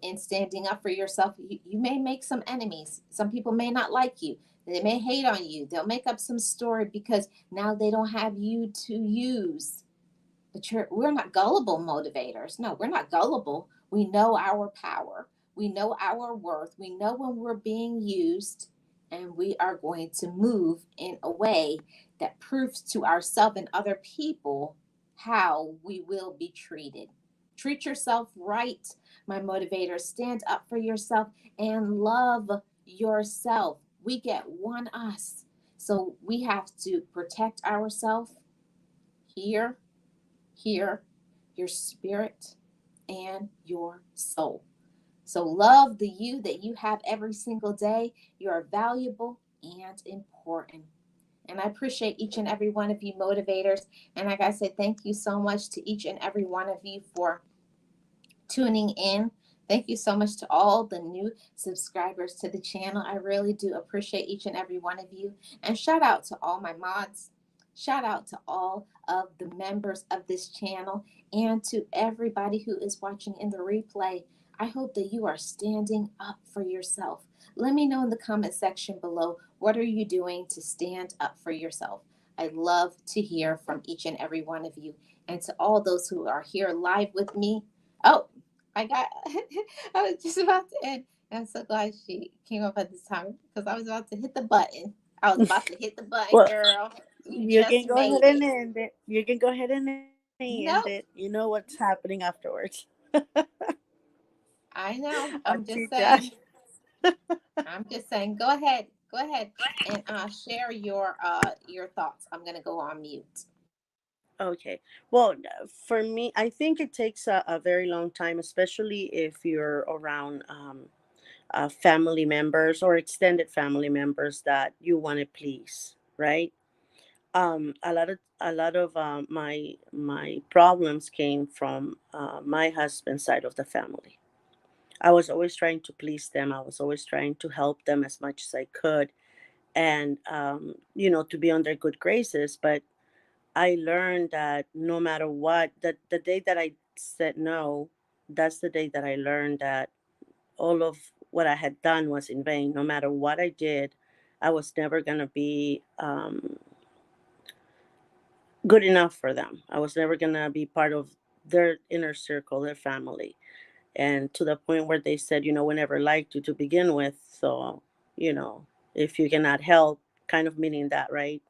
In standing up for yourself, you may make some enemies. Some people may not like you. They may hate on you. They'll make up some story because now they don't have you to use. But we're not gullible motivators. No, we're not gullible. We know our power. We know our worth. We know when we're being used, and we are going to move in a way that proves to ourselves and other people how we will be treated. Treat yourself right, my motivators. Stand up for yourself and love yourself. We get one us. So we have to protect ourselves here, your spirit, and your soul. So love the you that you have every single day. You are valuable and important. And I appreciate each and every one of you motivators. And like I said, thank you so much to each and every one of you for tuning in. Thank you so much to all the new subscribers to the channel. I really do appreciate each and every one of you. And shout out to all my mods. Shout out to all of the members of this channel and to everybody who is watching in the replay. I hope that you are standing up for yourself. Let me know in the comment section below, what are you doing to stand up for yourself? I love to hear from each and every one of you. And to all those who are here live with me, oh, I got, I was just about to end. I'm so glad she came up at this time because I was about to hit the button. I was about to hit the button, Well, girl. You you just can go ahead made and it. end it. You can go ahead and end it. You know Nope. what's happening afterwards. I know. Aren't I'm you, just Josh? saying. I'm just saying. Go ahead. Go ahead and share your thoughts. I'm gonna go on mute. Okay. Well, for me, I think it takes a very long time, especially if you're around family members or extended family members that you want to please, right? A lot of my problems came from my husband's side of the family. I was always trying to please them. I was always trying to help them as much as I could, and to be on their good graces. But I learned that no matter what, that the day that I said no, that's the day that I learned that all of what I had done was in vain. No matter what I did, I was never gonna be good enough for them. I was never gonna be part of their inner circle, their family, and to the point where they said, we never liked you to begin with. So, you know, if you cannot help, kind of meaning that, right?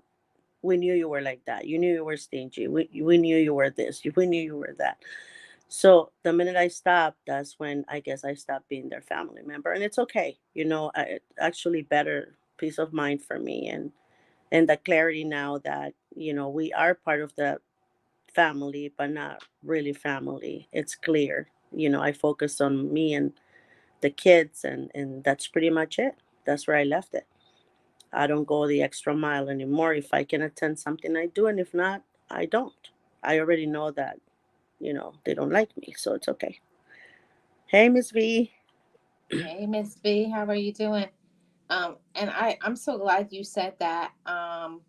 We knew you were like that. You knew you were stingy. We knew you were this. We knew you were that. So the minute I stopped, that's when I guess I stopped being their family member, and it's okay. Actually better peace of mind for me, and the clarity now that we are part of the family, but not really family. It's clear. I focus on me and the kids, and that's pretty much it. That's where I left it. I don't go the extra mile anymore. If I can attend something, I do, and if not, I don't. I already know that they don't like me, so it's okay. Hey, Miss V. Hey, Miss B, how are you doing? And I'm so glad you said that,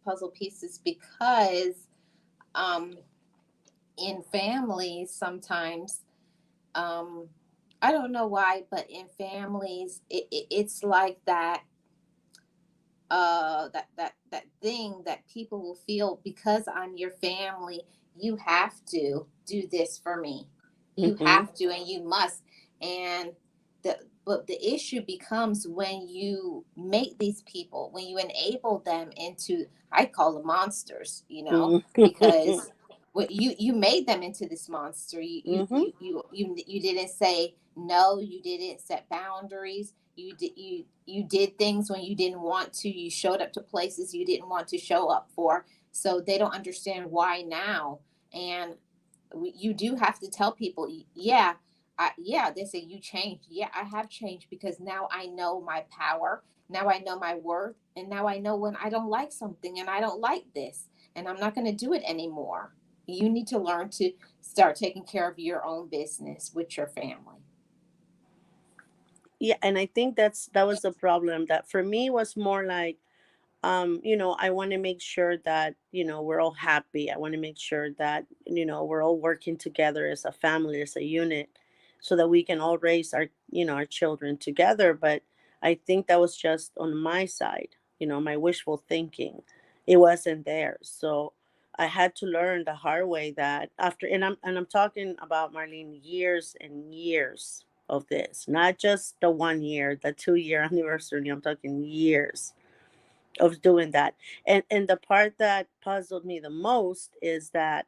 puzzle pieces, because um, in families sometimes, um, I don't know why, but in families it's like that thing that people will feel, because I'm your family, you have to do this for me. You Mm-hmm. have to, and you must. And but the issue becomes when you make these people, when you enable them into, I call them monsters, Mm-hmm. because what you made them into this monster. You you Mm-hmm. you you you, you didn't say no, you didn't set boundaries, you did things when you didn't want to, you showed up to places you didn't want to show up for. So they don't understand why now. And you do have to tell people, yeah, yeah, they say you changed. Yeah, I have changed because now I know my power. Now I know my worth. And now I know when I don't like something and I don't like this and I'm not going to do it anymore. You need to learn to start taking care of your own business with your family. Yeah, and I think that was the problem. That for me was more like, I want to make sure that we're all happy. I want to make sure that we're all working together as a family, as a unit, so that we can all raise our children together. But I think that was just on my side, my wishful thinking. It wasn't there. So I had to learn the hard way that after, and I'm talking about, Marlene, years and years of this, not just the 1 year, the 2 year anniversary. I'm talking years of doing that. And the part that puzzled me the most is that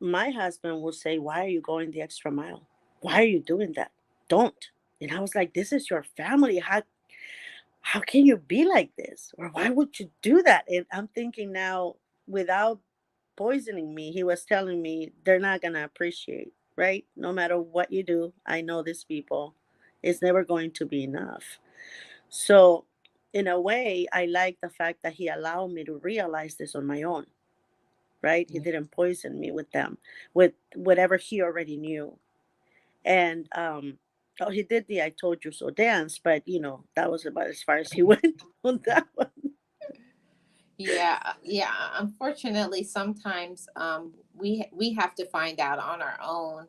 my husband will say, "Why are you going the extra mile? Why are you doing that? Don't." And I was like, "This is your family. How can you be like this? Or why would you do that?" And I'm thinking now, without poisoning me, he was telling me they're not gonna appreciate right? No matter what you do, I know these people. It's never going to be enough. So, in a way, I like the fact that he allowed me to realize this on my own, right? He Yeah. didn't poison me with them, with whatever he already knew. And oh, he did the "I told you so" dance, but that was about as far as he went on that one. Yeah, yeah. Unfortunately, sometimes we have to find out on our own,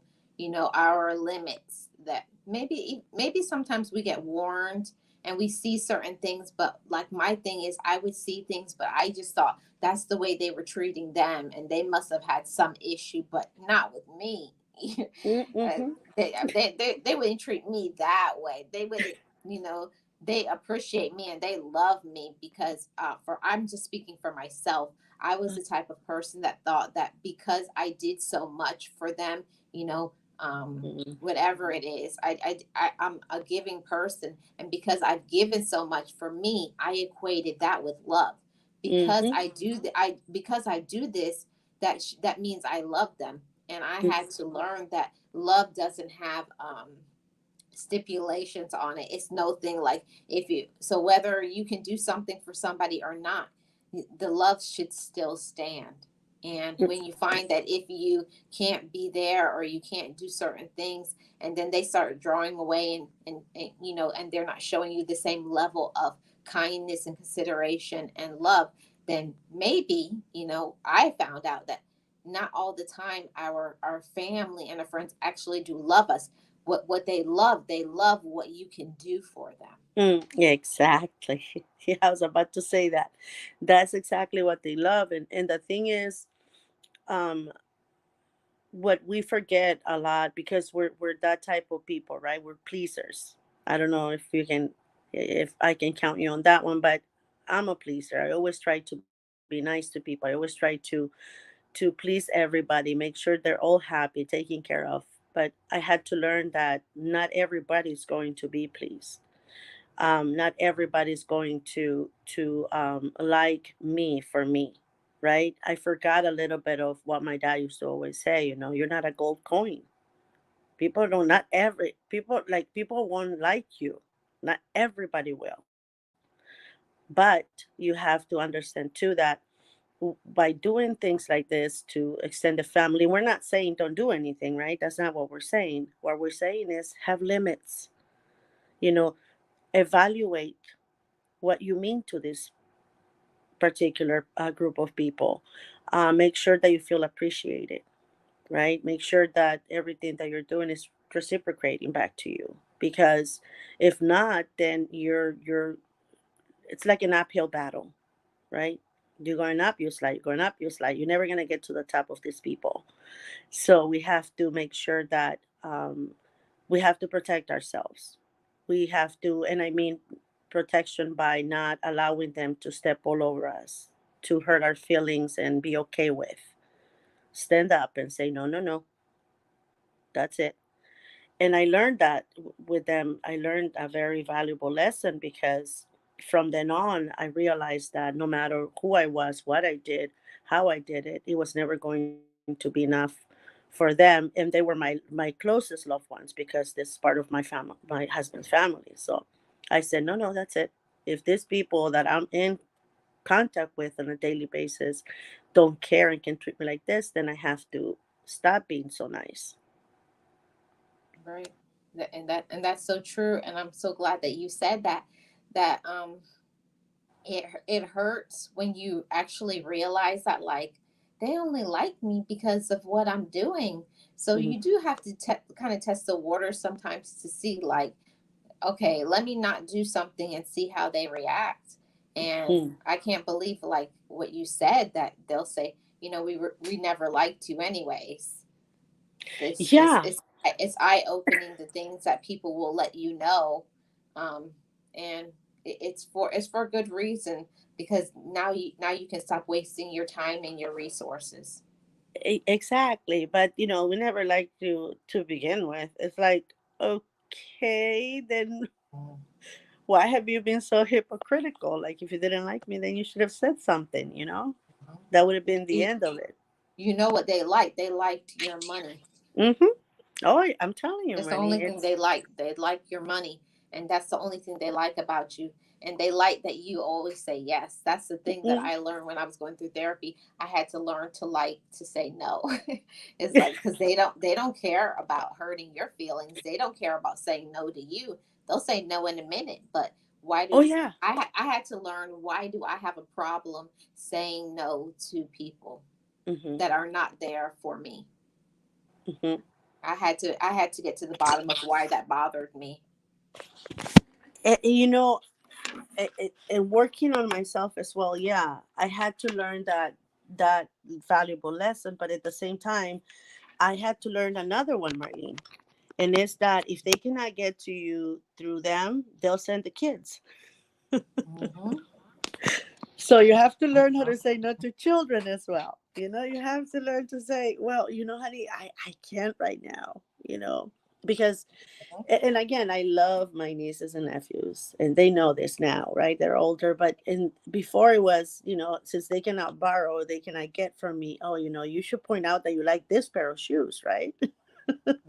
our limits. That maybe sometimes we get warned and we see certain things, but like my thing is, I would see things, but I just thought that's the way they were treating them, and they must have had some issue, but not with me. uh, Mm-hmm. they wouldn't treat me that way. They wouldn't, you know they appreciate me and they love me because for I'm just speaking for myself. I was the type of person that thought that because I did so much for them, you know whatever it is, I'm a giving person, and because I've given so much, for me I equated that with love. Because Mm-hmm. I do this, that means I love them. And I had to learn that love doesn't have stipulations on it. It's no thing like, if you so whether you can do something for somebody or not, the love should still stand. And when you find that if you can't be there or you can't do certain things, and then they start drawing away, and they're not showing you the same level of kindness and consideration and love, then maybe, I found out that not all the time our family and our friends actually do love us. What they love what you can do for them. Yeah, exactly. Yeah, I was about to say that. That's exactly what they love, and the thing is, um, what we forget a lot because we're that type of people, right? We're pleasers. I don't know if I can count you on that one, but I'm a pleaser. I always try to be nice to people. I always try to please everybody, make sure they're all happy, taken care of. But I had to learn that not everybody's going to be pleased. Not everybody's going to like me for me, right? I forgot a little bit of what my dad used to always say. You're not a gold coin. People don't, not every people, like, people won't like you. Not everybody will. But you have to understand too that by doing things like this to extend the family, we're not saying don't do anything, right? That's not what we're saying. What we're saying is have limits. you know Evaluate what you mean to this particular group of people. Make sure that you feel appreciated, right? Make sure that everything that you're doing is reciprocating back to you. Because if not, then you're it's like an uphill battle, right? You're going up, you slide, you're going up, you slide. You're never gonna get to the top of these people. So we have to make sure that we have to protect ourselves. We have to, and I mean protection by not allowing them to step all over us, to hurt our feelings and be okay with. Stand up and say, no, no, no, that's it. And I learned that with them. I learned a very valuable lesson because from then on, I realized that no matter who I was, what I did, how I did it, it was never going to be enough for them. And they were my closest loved ones because this is part of my family, my husband's family. So I said, no, no, that's it. If these people that I'm in contact with on a daily basis don't care and can treat me like this, then I have to stop being so nice. Right. And that's so true, and I'm so glad that you said that. That it hurts when you actually realize that, like, they only like me because of what I'm doing. So Mhm. you do have to kind of test the water sometimes to see, like, okay, let me not do something and see how they react. And Hmm. I can't believe, like, what you said, that they'll say, we never liked you anyways. This is Yeah, it's eye opening, the things that people will let you know. And it's for good reason, because now you can stop wasting your time and your resources. exactly. But we never liked you to begin with. It's like, okay, then why have you been so hypocritical? Like, if you didn't like me, then you should have said something. That would have been the you, end of it. you know what they like? They liked your money. Hmm. Oh, I'm telling you, It's the Marlene, only thing it's they like. They like your money, and that's the only thing they like about you. And they like that you always say yes. That's the thing that mm, I learned when I was going through therapy. I had to learn to like to say no. It's like because they don't care about hurting your feelings. They don't care about saying no to you. They'll say no in a minute. But why oh do yeah. I had to learn why do I have a problem saying no to people Hmm. that are not there for me? Hmm. I had to get to the bottom of why that bothered me. You know, and working on myself as well. Yeah, I had to learn that valuable lesson, but at the same time, I had to learn another one, Marlene, and it's that if they cannot get to you through them, they'll send the kids. Mm-hmm. So you have to learn how to say no to children as well. You have to learn to say, well, honey, I can't right now, because, and again, I love my nieces and nephews, and they know this now, right? They're older, but before it was, since they cannot borrow, they cannot get from me. Oh, you should point out that you like this pair of shoes, right?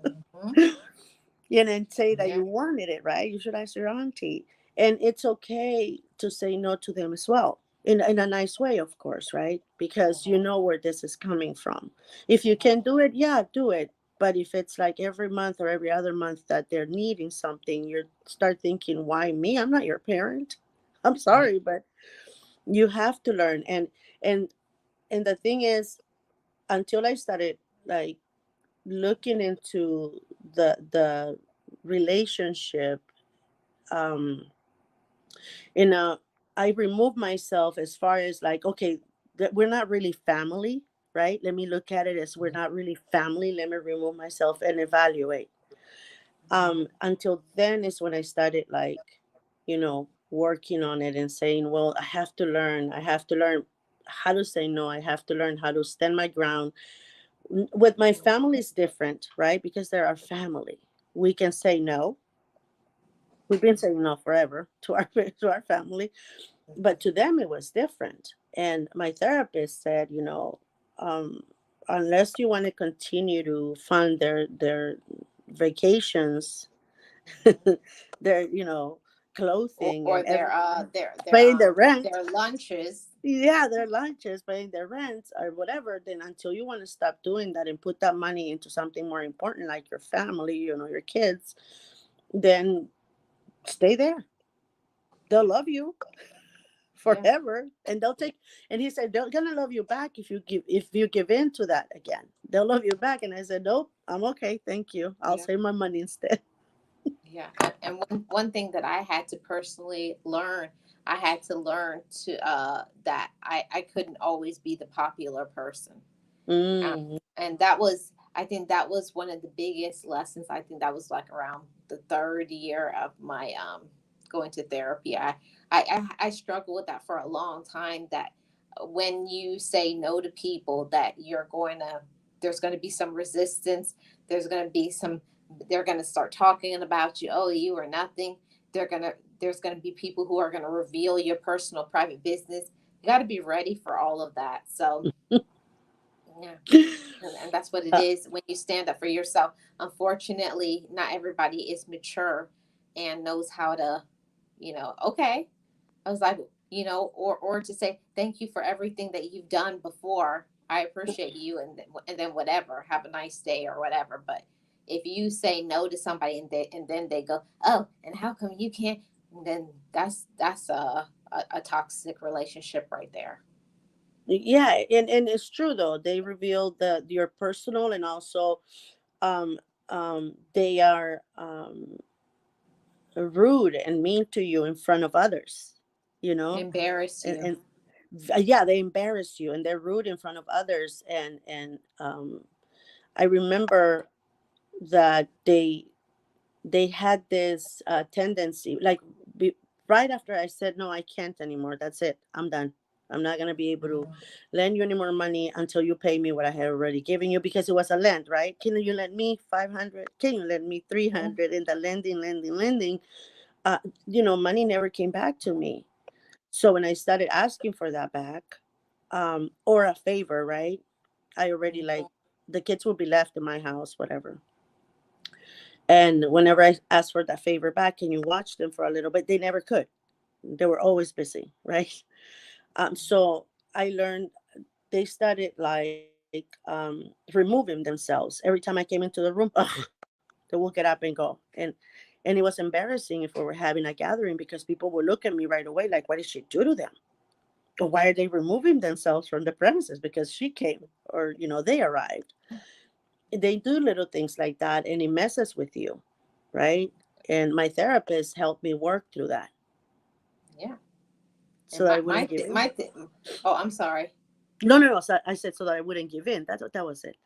Mm-hmm. And say that Yeah. you wanted it, right? You should ask your auntie. And it's okay to say no to them as well. In a nice way, of course, right? Because you Mm-hmm. know where this is coming from. If you can do it, yeah, do it. But if it's like every month or every other month that they're needing something, you start thinking, why me? I'm not your parent. I'm Yeah. sorry, but you have to learn. And and the thing is, until I started like looking into the relationship, um in a I remove myself as far as like, okay, that we're not really family, right? Let me look at it as we're not really family. Let me remove myself and evaluate. Until then is when I started like, working on it and saying, well, I have to learn how to say no. I have to learn how to stand my ground. With my family is different, right? Because they're our family. We can say no. We've been saying no forever to our to our family, but to them it was different. And my therapist said, um, unless you want to continue to fund their vacations, their clothing Or and their everything, their paying their rent, their lunches. yeah, their lunches, paying their rents or whatever, then until you want to stop doing that and put that money into something more important like your family, your kids, then stay there. They'll love you Yeah. forever, and they'll take. And he said they're gonna love you back if you give in to that again. They'll love you back. And I said, nope, I'm okay, thank you. I'll Yeah. save my money instead. Yeah. And one thing that I had to personally learn, I had to learn to that I couldn't always be the popular person. Um, Mm, and that was, I think that was one of the biggest lessons. I think that was like around the third year of my going to therapy. I struggled with that for a long time. That when you say no to people, that there's going to be some resistance. There's going to be some. They're going to start talking about you. Oh, you are nothing. There's going to be people who are going to reveal your personal private business. You got to be ready for all of that. So yeah, and that's what it uh, is when you stand up for yourself. Unfortunately, not everybody is mature and knows how to, okay. I was like, or to say thank you for everything that you've done before. I appreciate you, and then whatever. Have a nice day or whatever. But if you say no to somebody and then they go, oh, and how come you can't? Then that's a toxic relationship right there. yeah, and it's true though. They reveal the your personal, and also um they are rude and mean to you in front of others, you know Embarrass you. and yeah, they embarrass you and they're rude in front of others. And I remember that they had this tendency, like, be, right after I said no, I can't anymore, that's it, I'm done, I'm not going to be able to Mhm. lend you any more money until you pay me what I have already given you, because it was a lend, right? Can you lend me 500? Can you lend me 300? In the lending, uh, money never came back to me. So when I started asking for that back, or a favor, right? I already, like, the kids will be left in my house, whatever. And whenever I asked for that favor back, can you watch them for a little bit? They never could. They were always busy, right? So I learned they started like removing themselves every time I came into the room. Ugh, they will get up and go, and it was embarrassing if we were having a gathering because people would look at me right away like, "What did she do to them? Or why are they removing themselves from the premises because she came or they arrived?" They do little things like that, and it messes with you, right? And my therapist helped me work through that Yeah. so And that I wouldn't give in. oh, I'm sorry. No, no, no. So I said so that I wouldn't give in. That was it.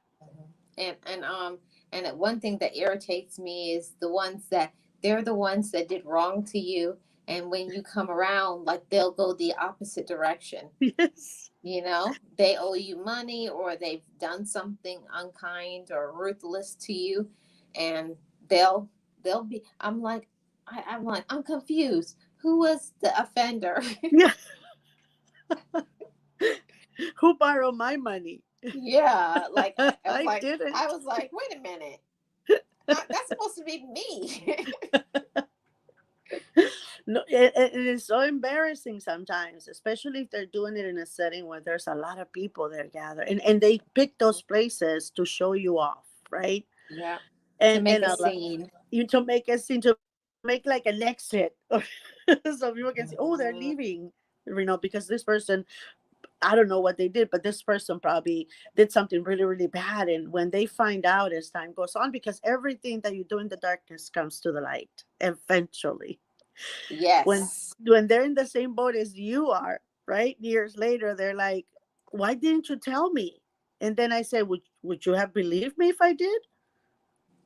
And one thing that irritates me is the ones that they're the ones that did wrong to you, and when you come around, like they'll go the opposite direction. Yes. They owe you money, or they've done something unkind or ruthless to you, and they'll they'll be. I'm like, I'm confused. Who was the offender? Yeah. Who borrowed my money? Yeah, like I didn't. I was like, wait a minute, that's supposed to be me. No, it is so embarrassing sometimes, especially if they're doing it in a setting where there's a lot of people there gathered, and they pick those places to show you off, right? Yeah, to And make a a lot, scene. you to make a scene, to make like an exit, so people can see, oh, they're Mhm. leaving, because this person, I don't know what they did, but this person probably did something really, really bad. And when they find out as time goes on, because everything that you do in the darkness comes to the light eventually. When Yes. they're in the same boat as you are, right? Years later, they're like, "Why didn't you tell me?" And then I said, "Would you have believed me if I did?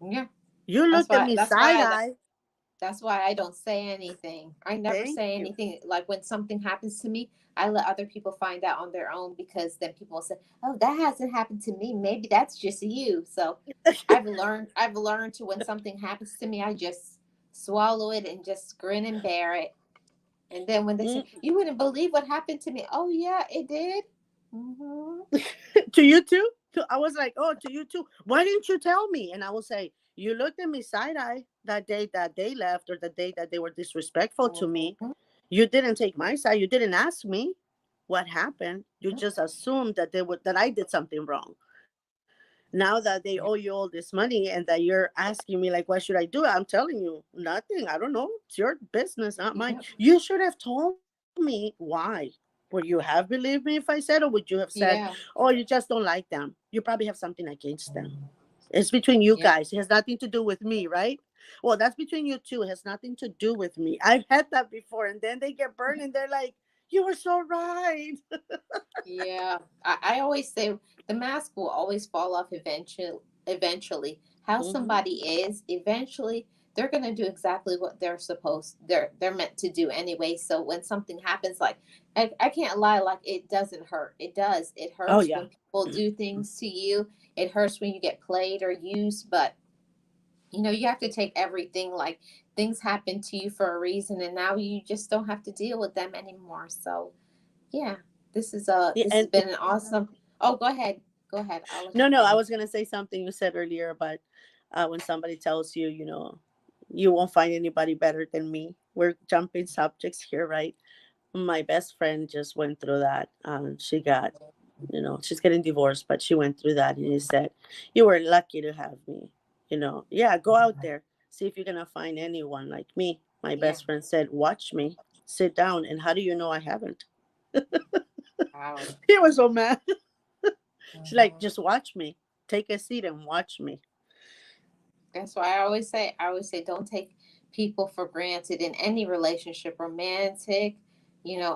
Yeah. You That's looked at why. me That's side why. eye." That's why I don't say anything. I never Thank say you. anything. Like when something happens to me, I let other people find out on their own, because then people will say, "Oh, that hasn't happened to me. Maybe that's just you." So I've learned to, when something happens to me, I just swallow it and just grin and bear it. And then when they say, Mm. "You wouldn't believe what happened to me," oh yeah, it did. Hmm. To you too. I was like, "Oh, to you too. Why didn't you tell me?" And I will say, "You looked at me side eye that day that they left, or the day that they were disrespectful to me. Hmm. You didn't take my side. You didn't ask me what happened. You just assumed that that I did something wrong. Now that they owe you all this money and that you're asking me like, what should I do? I'm telling you nothing. I don't know. It's your business, not mine. Yeah. You should have told me why. Would you have believed me if I said, or would you have said, Yeah. oh, you just don't like them? You probably have something against them. It's between you Yeah. guys. It has nothing to do with me, right? Well, that's between you two. It has nothing to do with me. I've had that before, and then they get burned and they're like, you were so right. Yeah, I always say the mask will always fall off eventually. Eventually, how Hmm. somebody is, eventually they're gonna do exactly what they're meant to do anyway. So when something happens, like I can't lie, like it doesn't hurt. It does. It Oh, hurts yeah. when people do things to you. It hurts when you get played or used, but you have to take everything, like things happen to you for a reason, and now you just don't have to deal with them anymore. So yeah, Yeah, this has and been an awesome. Oh, go ahead. Go ahead. I'll let no, you no, I finish. was gonna say something you said earlier about when somebody tells you, you won't find anybody better than me. We're jumping subjects here, right? My best friend just went through that. She got, she's getting divorced, but she went through that, and he said, "You were lucky to have me." Yeah, go out there, see if you're gonna find anyone like me. My Yeah. best friend said, "Watch me, sit down," and how do you know I haven't? Wow. He was so mad. She's like, Mhm. "Just watch me, take a seat and watch me." That's why I always say, don't take people for granted in any relationship, romantic,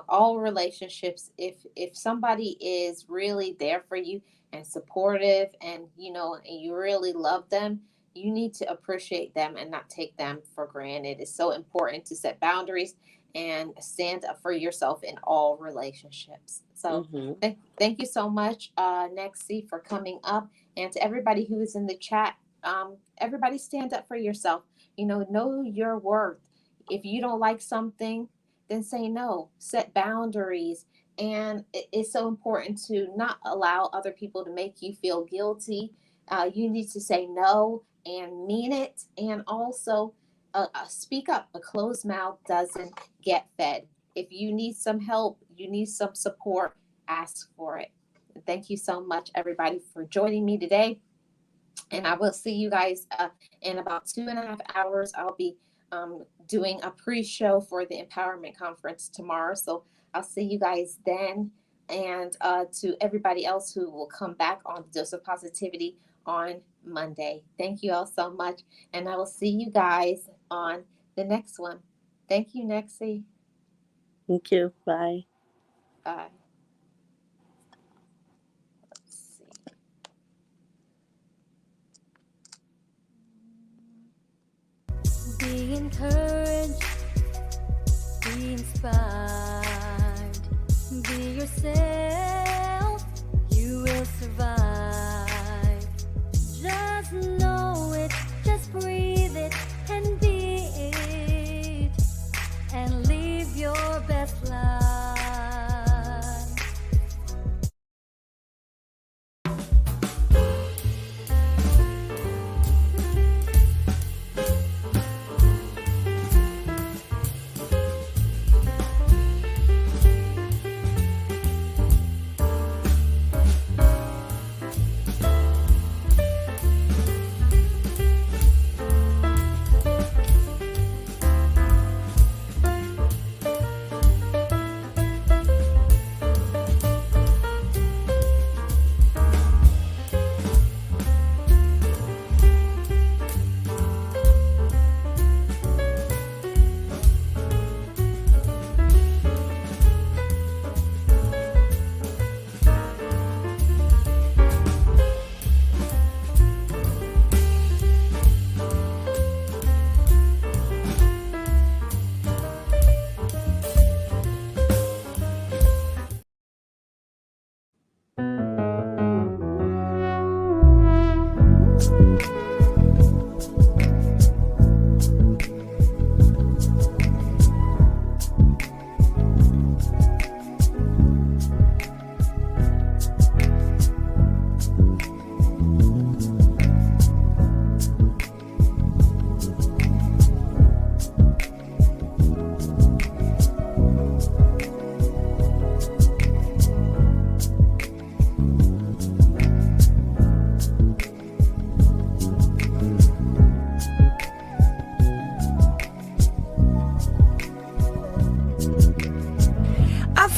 all relationships. If somebody is really there for you and supportive, and and you really love them, you need to appreciate them and not take them for granted. It's so important to set boundaries and stand up for yourself in all relationships. So Hmm. thank you so much, Nexi, for coming up, and to everybody who is in the chat. Everybody stand up for yourself. Know your worth. If you don't like something, then say no. Set boundaries. And it's so important to not allow other people to make you feel guilty. You need to say no and mean it. And also speak up. A closed mouth doesn't get fed. If you need some help, you need some support, ask for it. Thank you so much, everybody, for joining me today. And I will see you guys in about 2.5 hours. I'll be doing a pre-show for the empowerment conference tomorrow. So I'll see you guys then. And to everybody else who will come back on the Dose of Positivity on Monday. Thank you all so much. And I will see you guys on the next one. Thank you, Nexie. Thank you. Bye. Bye. Let's see. Be encouraged, be inspired, be yourself, you will survive. Just know it, just breathe it, and be it, and live your best life.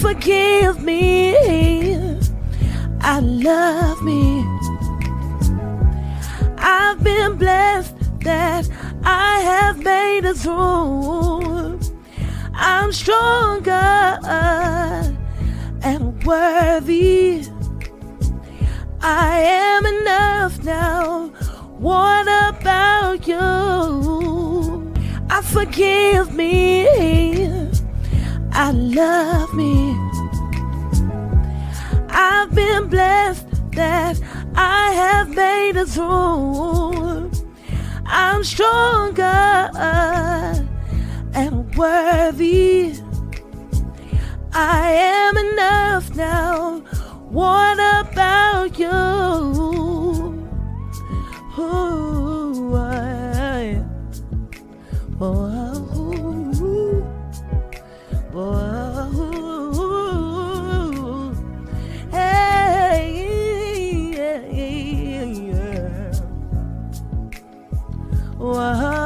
Forgive me, I love me. I've been blessed that I have made it through. I'm stronger and worthy. I am enough now. What about you? I forgive me, I love me. I've been blessed that I have made it through. I'm stronger and worthy. I am enough now. What about you? Ooh, hey, yeah.